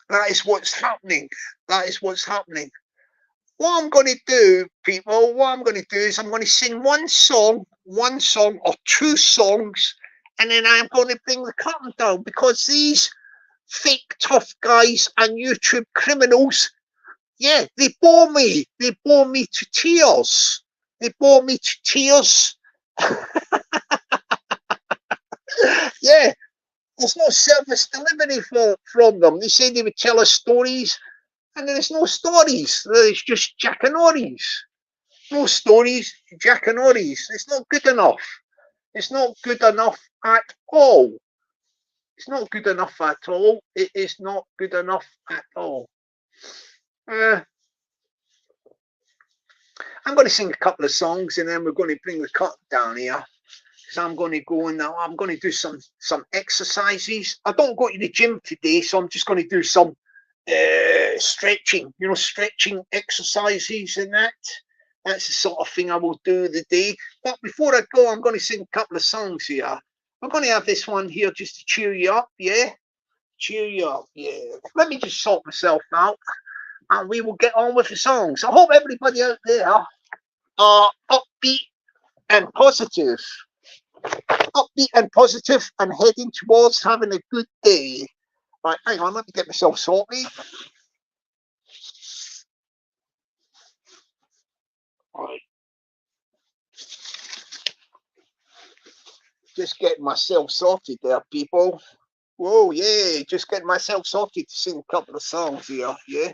Speaker 1: that is what's happening. That is what's happening. What I'm going to do, people, is I'm going to sing one song or two songs, and then I'm going to bring the curtain down, because these fake tough guys and YouTube criminals, yeah, they bore me. They bore me to tears. Yeah, there's no service delivery from them. They say they would tell us stories, and there's no stories. There's just Jackanories. No stories, Jackanories. It's not good enough. It's not good enough at all. It's not good enough at all. It is not good enough at all. I'm going to sing a couple of songs, and then we're going to bring the cut down here. So I'm going to go and I'm going to do some exercises. I don't go to the gym today, so I'm just going to do some stretching, stretching exercises and that. That's the sort of thing I will do the day. But before I go, I'm going to sing a couple of songs here. I'm going to have this one here just to cheer you up, yeah? Cheer you up, yeah. Let me just sort myself out, and we will get on with the songs. I hope everybody out there are upbeat and positive. And heading towards having a good day. Right, hang on, let me get myself sorted. Right. Just getting myself sorted there, people. Whoa, yeah, just getting myself sorted to sing a couple of songs here, yeah.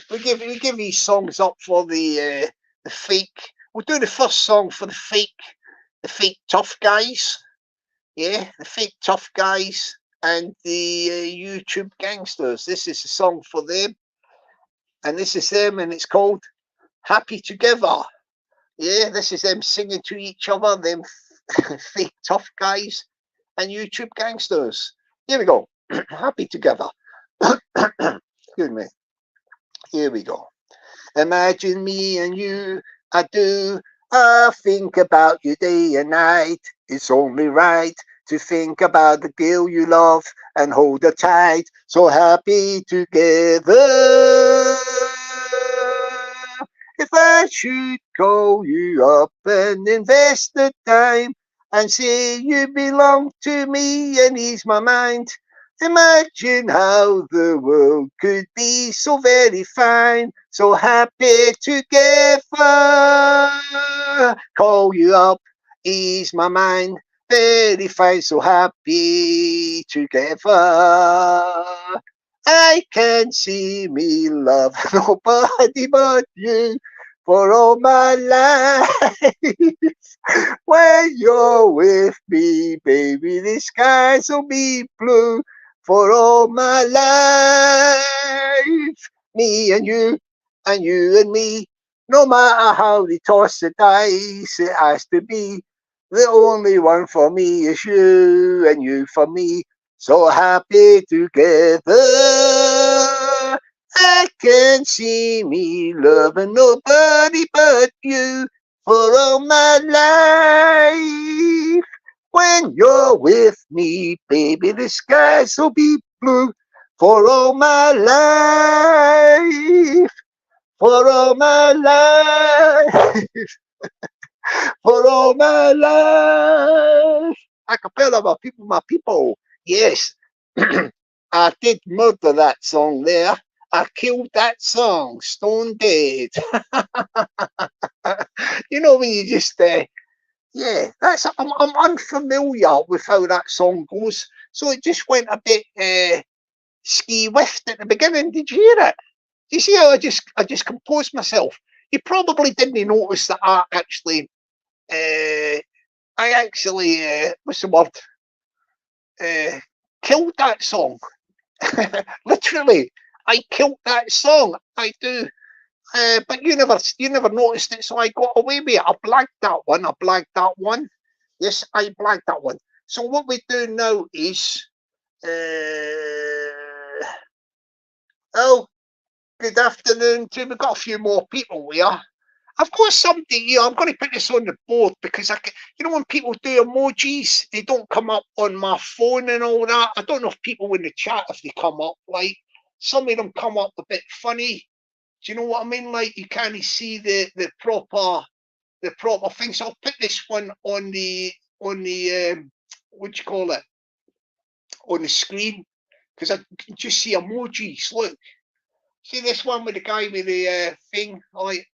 Speaker 1: We give these songs up for the fake. We'll do the first song for the fake tough guys. Yeah, the fake tough guys and the YouTube gangsters. This is a song for them, and this is them, and it's called Happy Together. Yeah, this is them singing to each other, them fake tough guys and YouTube gangsters. Here we go. Happy Together. Excuse me. Here we go. Imagine me and you, I do. I think about you day and night. It's only right to think about the girl you love and hold her tight. So happy together. If I should call you up and invest the time and say you belong to me and ease my mind, Imagine how the world could be so very fine, so happy together. Call you up, ease my mind, very fine, so happy together. I can see me love nobody but you for all my life. When you're with me, baby, the skies will be blue for all my life. Me and you and me. No matter how they toss the dice, it has to be. The only one for me is you and you for me. So happy together. I can see me loving nobody but you for all my life. When you're with me, baby, the skies will be blue for all my life. For all my life. For all my life. Acapella, my people. Yes, I did murder that song there. I killed that song, stone dead. You know when you just yeah, I'm unfamiliar with how that song goes, so it just went a bit ski whiffed at the beginning. Did you hear it? You see how I just composed myself. You probably didn't notice that I actually what's the word? Killed that song. Literally, I killed that song. I do. But you never noticed it, so I got away with it. I blagged that one. I blagged that one. Yes, I blagged that one. So what we do now is, oh, good afternoon to. We've got a few more people here. I've got something here. I'm going to put this on the board because you know, when people do emojis, they don't come up on my phone and all that. I don't know if people in the chat if they come up. Like some of them come up a bit funny. Do you know what I mean? Like you can't see the proper thing. So I'll put this one on the what do you call it, on the screen, because I can just see emojis. Look, see this one with the guy with the thing, like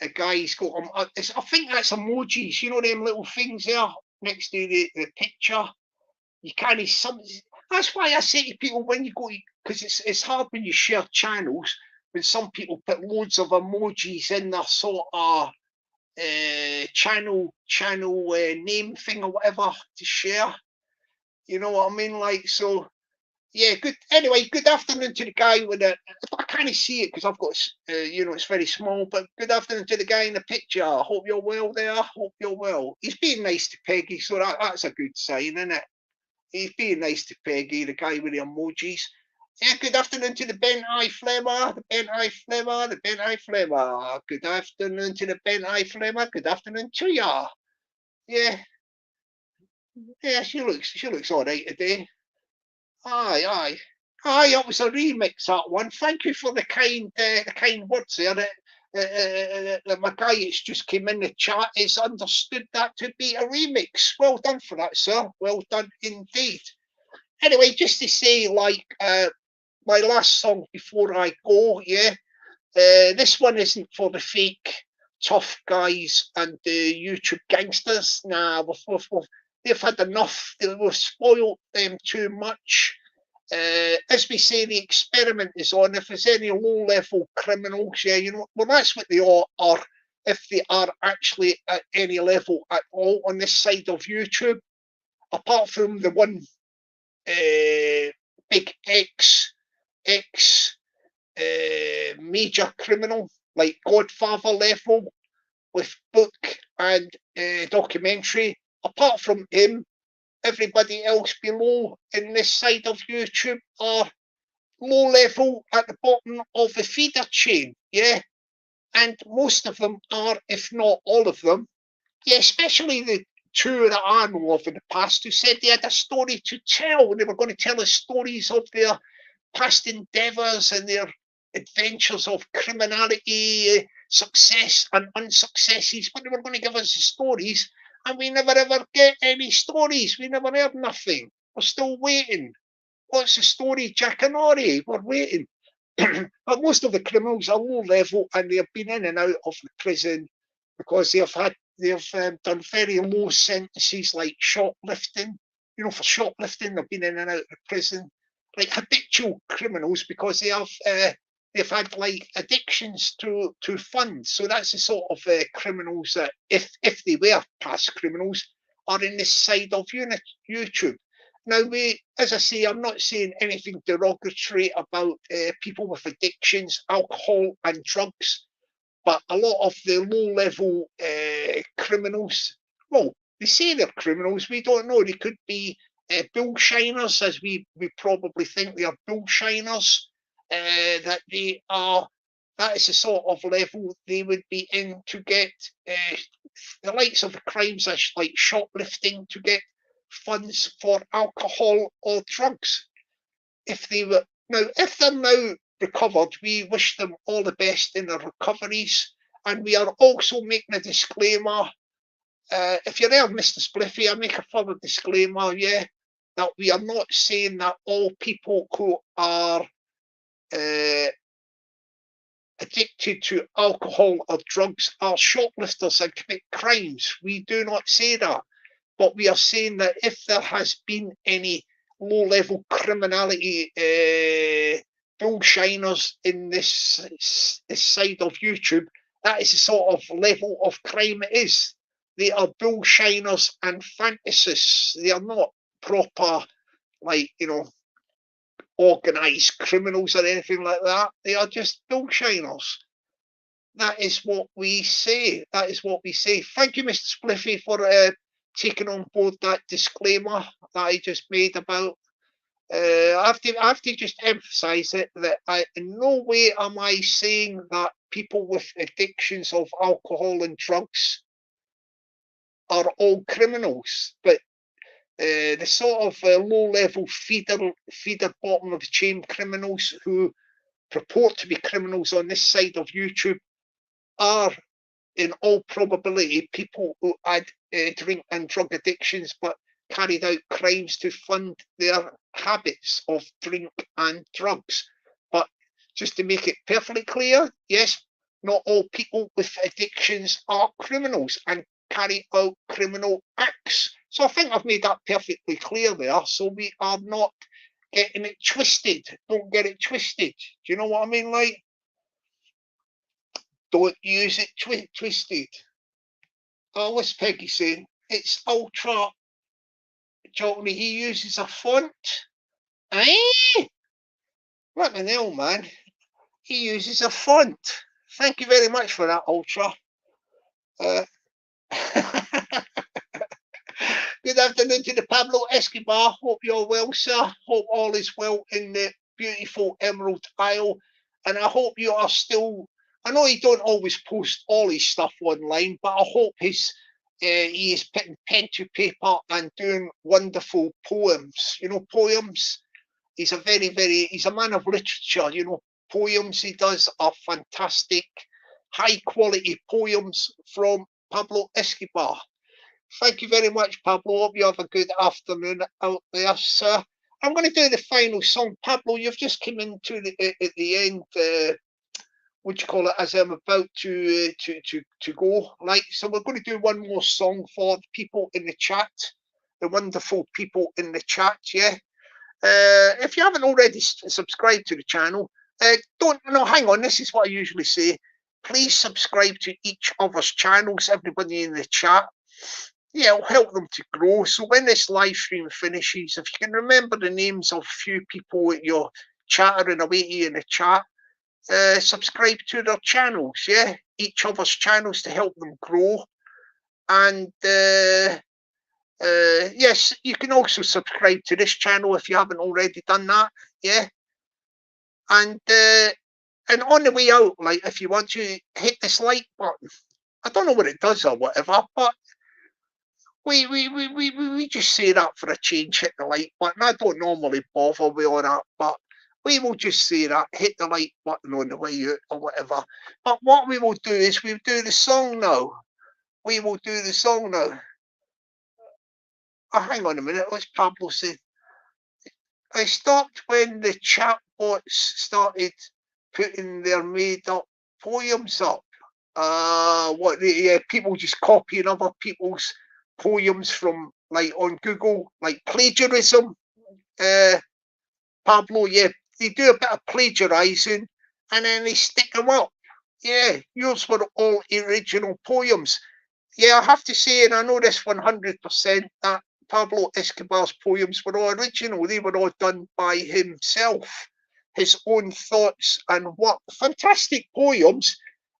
Speaker 1: a guy's got I think that's emojis. You know them little things there next to the picture. You can't some. That's why I say to people when you go, because it's hard when you share channels when some people put loads of emojis in their sort of channel name thing or whatever to share. You know what I mean? Like so. Yeah, good. Anyway, good afternoon to the guy with the. I can't see it because I've got, you know, it's very small. But good afternoon to the guy in the picture. I hope you're well there. Hope you're well. He's being nice to Peggy, so that's a good sign, isn't it? He's being nice to Peggy, the guy with the emojis. Yeah, good afternoon to the Ben Eye Flemmer, the Ben Eye Flemmer, the Ben Eye Flemmer. Good afternoon to the Ben Eye Flemmer. Good afternoon to ya. Yeah, yeah, she looks all right today. Aye, aye. Aye, it was a remix, that one. Thank you for the kind words there. My guy that's just came in the chat has understood that to be a remix. Well done for that, sir. Well done indeed. Anyway, just to say, like, my last song before I go, yeah, this one isn't for the fake tough guys and the YouTube gangsters. Nah, they've had enough. We've spoiled them too much. As we say, the experiment is on. If there's any low-level criminals, yeah, you know, well, that's what they all are. If they are actually at any level at all on this side of YouTube, apart from the one big ex major criminal, like Godfather level with book and documentary. Apart from him, everybody else below in this side of YouTube are low level at the bottom of the feeder chain, yeah. And most of them are, if not all of them, yeah, especially the two that I know of in the past who said they had a story to tell. They were going to tell us stories of their past endeavours and their adventures of criminality, success and unsuccesses, but they were going to give us the stories, and we never ever get any stories. We never heard nothing. We're still waiting. What's the story, Jack and Ori? We're waiting. But most of the criminals are low level and they've been in and out of the prison because they've done very low sentences like shoplifting. You know, for shoplifting, they've been in and out of the prison. Like habitual criminals because they've had like addictions to funds. So that's the sort of criminals that, if they were past criminals, are in this side of YouTube. Now, as I say, I'm not saying anything derogatory about people with addictions, alcohol and drugs, but a lot of the low-level criminals, well, they say they're criminals. We don't know. They could be bull shiners, as we probably think they are bull shiners. That they are. That is the sort of level they would be in to get the likes of the crimes like shoplifting to get funds for alcohol or drugs. If they're now recovered, we wish them all the best in their recoveries, and we are also making a disclaimer. If you're there, Mr. Spliffy, I make a further disclaimer, that we are not saying that all people who are addicted to alcohol or drugs are shoplifters and commit crimes. We do not say that. But we are saying that if there has been any low-level criminality, bull shiners in this side of YouTube, that is the sort of level of crime it is. They are bull shiners and fantasists. They are not proper, like, organised criminals or anything like that. They are just bull shiners. That is what we say. That is what we say. Thank you, Mr. Spliffy, for taking on board that disclaimer that I just made about. I have to just emphasise it that in no way am I saying that people with addictions of alcohol and drugs are all criminals, but the sort of low-level feeder bottom of the chain criminals who purport to be criminals on this side of YouTube are, in all probability, people who had drink and drug addictions but carried out crimes to fund their habits of drink and drugs. But just to make it perfectly clear, yes, not all people with addictions are criminals and carry out criminal acts. So I think I've made that perfectly clear there. So we are not getting it twisted. Don't get it twisted. Do you know what I mean? Like, don't use it twisted. Oh, what's Peggy saying? It's ultra. Johnny, he uses a font. Eh? What the hell, man? He uses a font. Thank you very much for that, Ultra. Good afternoon to the Pablo Escobar. Hope you're well, sir. Hope all is well in the beautiful Emerald Isle. And I hope you are still. I know he don't always post all his stuff online, but I hope he is putting pen to paper and doing wonderful poems. Poems. He's a man of literature. Poems he does are fantastic, high quality poems from Pablo Escobar. Thank you very much, Pablo. Hope you have a good afternoon out there, sir. I'm going to do the final song. Pablo, you've just come into at the end. What do you call it? As I'm about to go, like, so we're going to do one more song for the people in the chat, the wonderful people in the chat. Yeah. If you haven't already subscribed to the channel, hang on. This is what I usually say. Please subscribe to each other's channels. Everybody in the chat. Yeah, it'll help them to grow. So when this live stream finishes, if you can remember the names of a few people that you're chattering away to in the chat, subscribe to their channels, yeah? Each other's channels to help them grow. And yes, you can also subscribe to this channel if you haven't already done that, yeah? And on the way out, like, if you want to hit this like button, I don't know what it does or whatever, but we just say that for a change, hit the like button. I don't normally bother with all that, but we will just say that, hit the like button on the way out or whatever. But what we will do is we'll do the song now. We will do the song now. Oh, hang on a minute. What's Pablo say? I stopped when the chatbots started putting their made-up poems up. People just copying other people's poems from like on Google, like plagiarism. Pablo, yeah, they do a bit of plagiarizing and then they stick them up. Yeah, yours were all original poems. Yeah, I have to say, and I know this 100%, that Pablo Escobar's poems were all original. They were all done by himself, his own thoughts and what fantastic poems.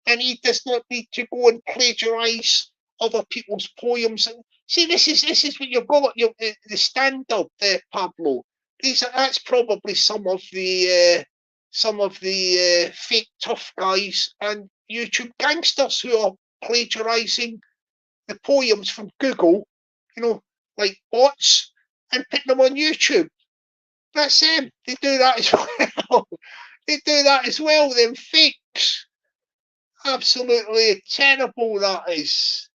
Speaker 1: And he does not need to go and plagiarize other people's poems. And see, this is what you've got. The standard there, Pablo. That's probably some of the fake tough guys and YouTube gangsters who are plagiarizing the poems from Google, like bots, and put them on YouTube. That's them. They do that as well. They do that as well. Them fakes. Absolutely terrible. That is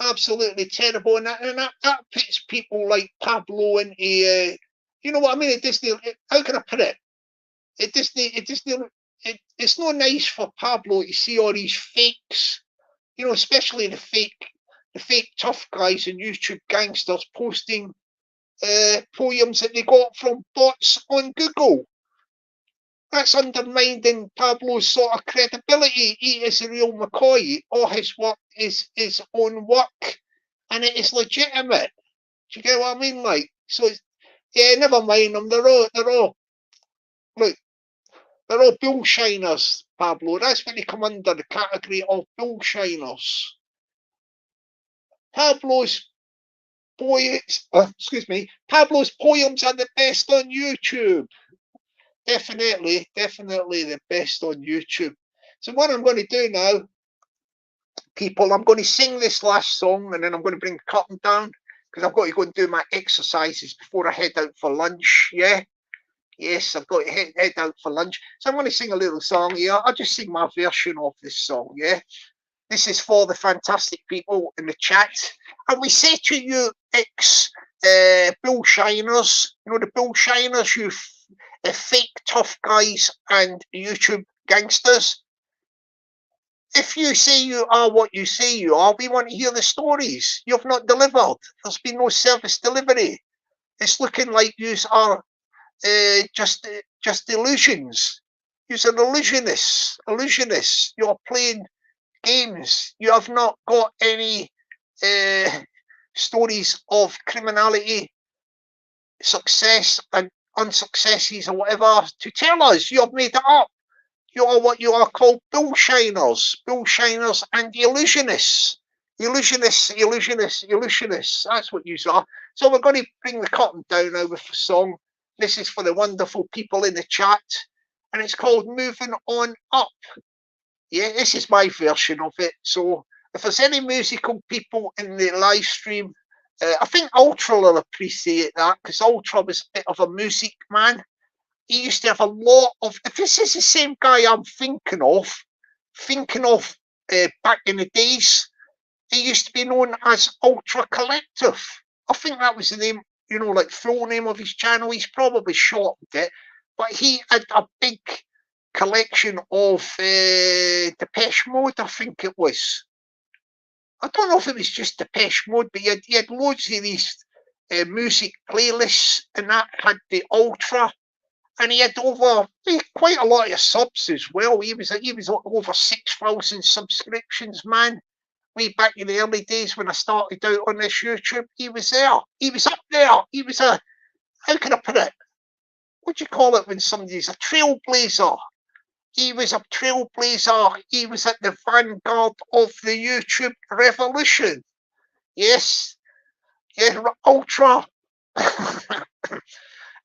Speaker 1: absolutely terrible, and that puts people like Pablo into. You know what I mean? How can I put it? It's not nice for Pablo to see all these fakes. Especially the fake tough guys and YouTube gangsters posting poems that they got from bots on Google. That's undermining Pablo's sort of credibility. He is a real McCoy. All his work is his own work, and it is legitimate. Do you get what I mean? Like, so yeah, never mind them. Look, they're all bullshiners, Pablo. That's when they come under the category of bullshiners. Pablo's Pablo's poems are the best on YouTube. Definitely the best on YouTube. So what I'm going to do now, people, I'm going to sing this last song and then I'm going to bring the curtain down because I've got to go and do my exercises before I head out for lunch. Yeah. Yes, I've got to head out for lunch. So I'm going to sing a little song here. I'll just sing my version of this song. Yeah. This is for the people in the chat. And we say to you, bullshiners, the bullshiners, you fake tough guys and YouTube gangsters. If you say you are what you say you are, we want to hear the stories. You've not delivered. There's been no service delivery. It's looking like you are just illusions. You're an illusionist. You're playing games. You have not got any stories of criminality, success and unsuccesses or whatever to tell us. You have made it up. You are what you are called bullshiners and illusionists. Illusionists. That's what you are. So we're going to bring the curtain down now with a song. This is for the wonderful people in the chat, and it's called Moving On Up. Yeah, this is my version of it. So if there's any musical people in the live stream, I think Ultra will appreciate that because Ultra was a bit of a music man. He used to have a lot of. If this is the same guy I'm thinking of back in the days, he used to be known as Ultra Collective. I think that was the name, like full name of his channel. He's probably shortened it, but he had a big collection of Depeche Mode, I think it was. I don't know if it was just Depeche Mode, but he had loads of these music playlists, and that had the Ultra, and he had quite a lot of subs as well. He was over 6,000 subscriptions, man. Way back in the early days when I started out on this YouTube, he was there. He was up there. He was how can I put it? What do you call it when somebody's a trailblazer? He was a trailblazer. He was at the vanguard of the YouTube revolution. Yes. Yeah, Ultra.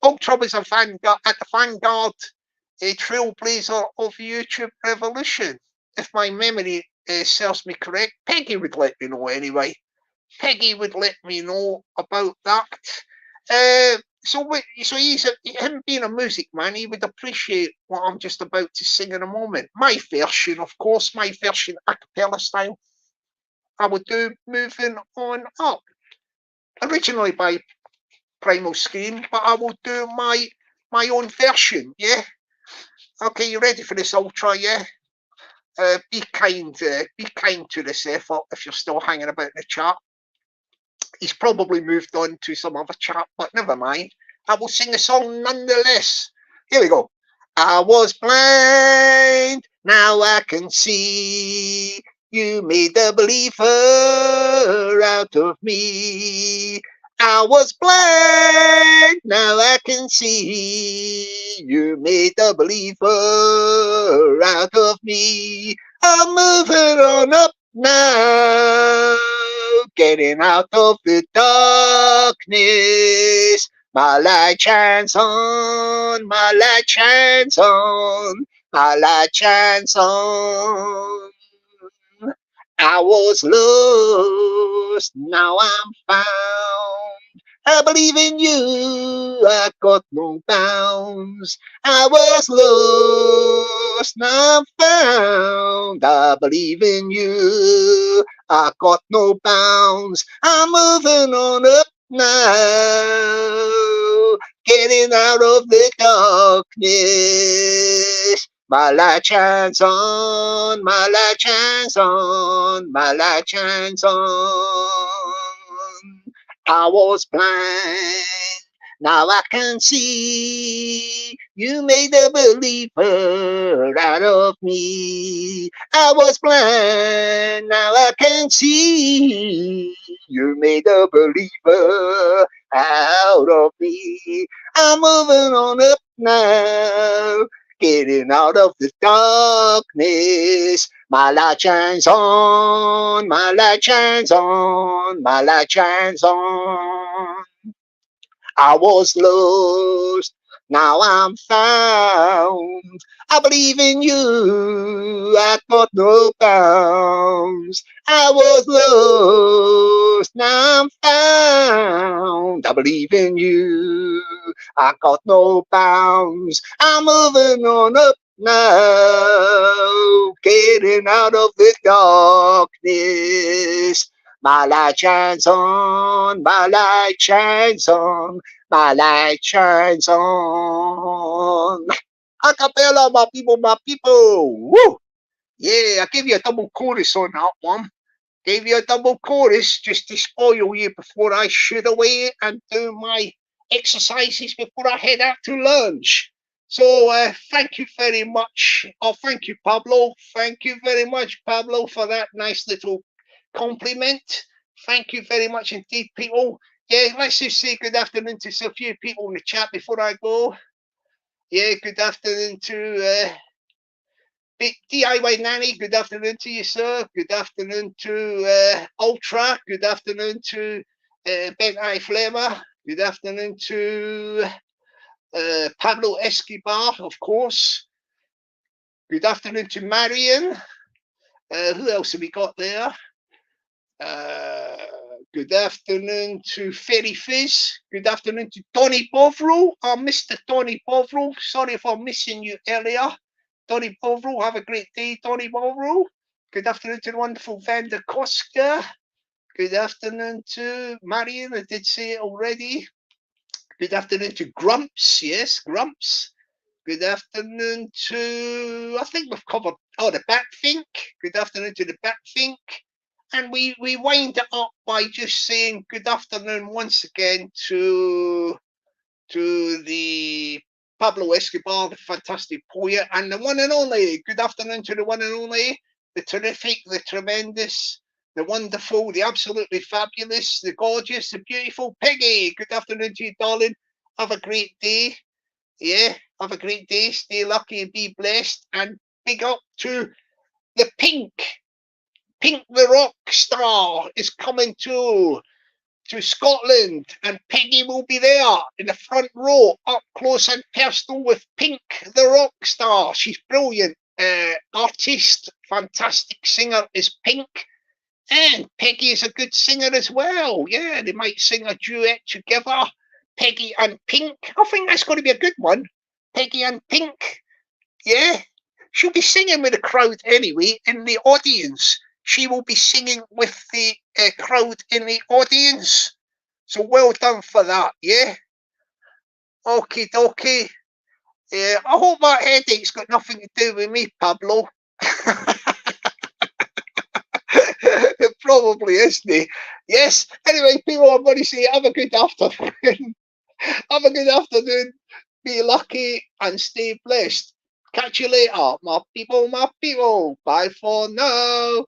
Speaker 1: Ultra was at the vanguard, a trailblazer of YouTube revolution. If my memory serves me correct, Peggy would let me know anyway. Peggy would let me know about that. So him being a music man, he would appreciate what I'm just about to sing in a moment. My version, of course, a cappella style. I would do Moving On Up. Originally by Primal Scream, but I will do my my own version, yeah? Okay, you ready for this ultra, yeah? Be kind to this effort if you're still hanging about the chat. He's probably moved on to some other chat, but never mind. I will sing a song nonetheless. Here we go. I was blind, now I can see. You made a believer out of me. I was blind, now I can see. You made a believer out of me. I'm moving on up now, getting out of the darkness. My light shines on, my light shines on, my light shines on. I was lost, now I'm found. I believe in you, I got no bounds. I was lost, now I'm found. I believe in you, I got no bounds. I'm moving on up now, getting out of the darkness. My light shines on, my light shines on, my light shines on. I was blind, now I can see. You made a believer out of me. I was blind, now I can see. You made a believer out of me. I'm moving on up now, getting out of the darkness. My light shines on, my light shines on, my light shines on. I was lost, now I'm found. I believe in you, I got no bounds. I was lost, now I'm found. I believe in you, I got no bounds. I'm moving on up now, getting out of the darkness. My light shines on, my light shines on, my light shines on. Acapella, my people, my people. Woo! Yeah, I gave you a double chorus on that one. Gave you a double chorus just to spoil you before I shoot away and do my exercises before I head out to lunch. So thank you very much. Oh, thank you, Pablo. Thank you very much, Pablo, for that nice little compliment. Thank you very much indeed, people. Yeah, let's just say good afternoon to a few people in the chat before I go. Yeah, good afternoon to DIY Nanny. Good afternoon to you, sir. Good afternoon to Ultra. Good afternoon to Ben I Flamer. Good afternoon to Pablo Escobar, of course. Good afternoon to Marion. Who else have we got there? Good afternoon to Ferry Fizz. Good afternoon to Donny Bovril. Mr. Donny Bovril. Sorry for missing you earlier. Donny Bovril, have a great day, Donny Bovril. Good afternoon to the wonderful Vander Koska. Good afternoon to Marion. I did say it already. Good afternoon to Grumps. Yes, Grumps. Good afternoon to, I think we've covered, the Batfink. Good afternoon to the Batfink. And we wind it up by just saying good afternoon once again to the Pablo Escobar, the fantastic poet, and the one and only. Good afternoon to the one and only, the terrific, the tremendous, the wonderful, the absolutely fabulous, the gorgeous, the beautiful Peggy. Good afternoon to you, darling. Have a great day. Yeah, have a great day. Stay lucky and be blessed. And big up to the Pink. Pink the rock star is coming to Scotland, and Peggy will be there in the front row, up close and personal with Pink the rock star. She's brilliant, artist, fantastic singer is Pink, and Peggy is a good singer as well. Yeah, they might sing a duet together, Peggy and Pink. I think that's going to be a good one. Peggy and Pink. Yeah, she'll be singing with the crowd anyway in the audience. She will be singing with the crowd in the audience. So well done for that, yeah? Okay, dokie. Yeah, I hope that headache's got nothing to do with me, Pablo. It probably isn't. Yes. Anyway, people, I'm going to say have a good afternoon. Have a good afternoon. Be lucky and stay blessed. Catch you later, my people, my people. Bye for now.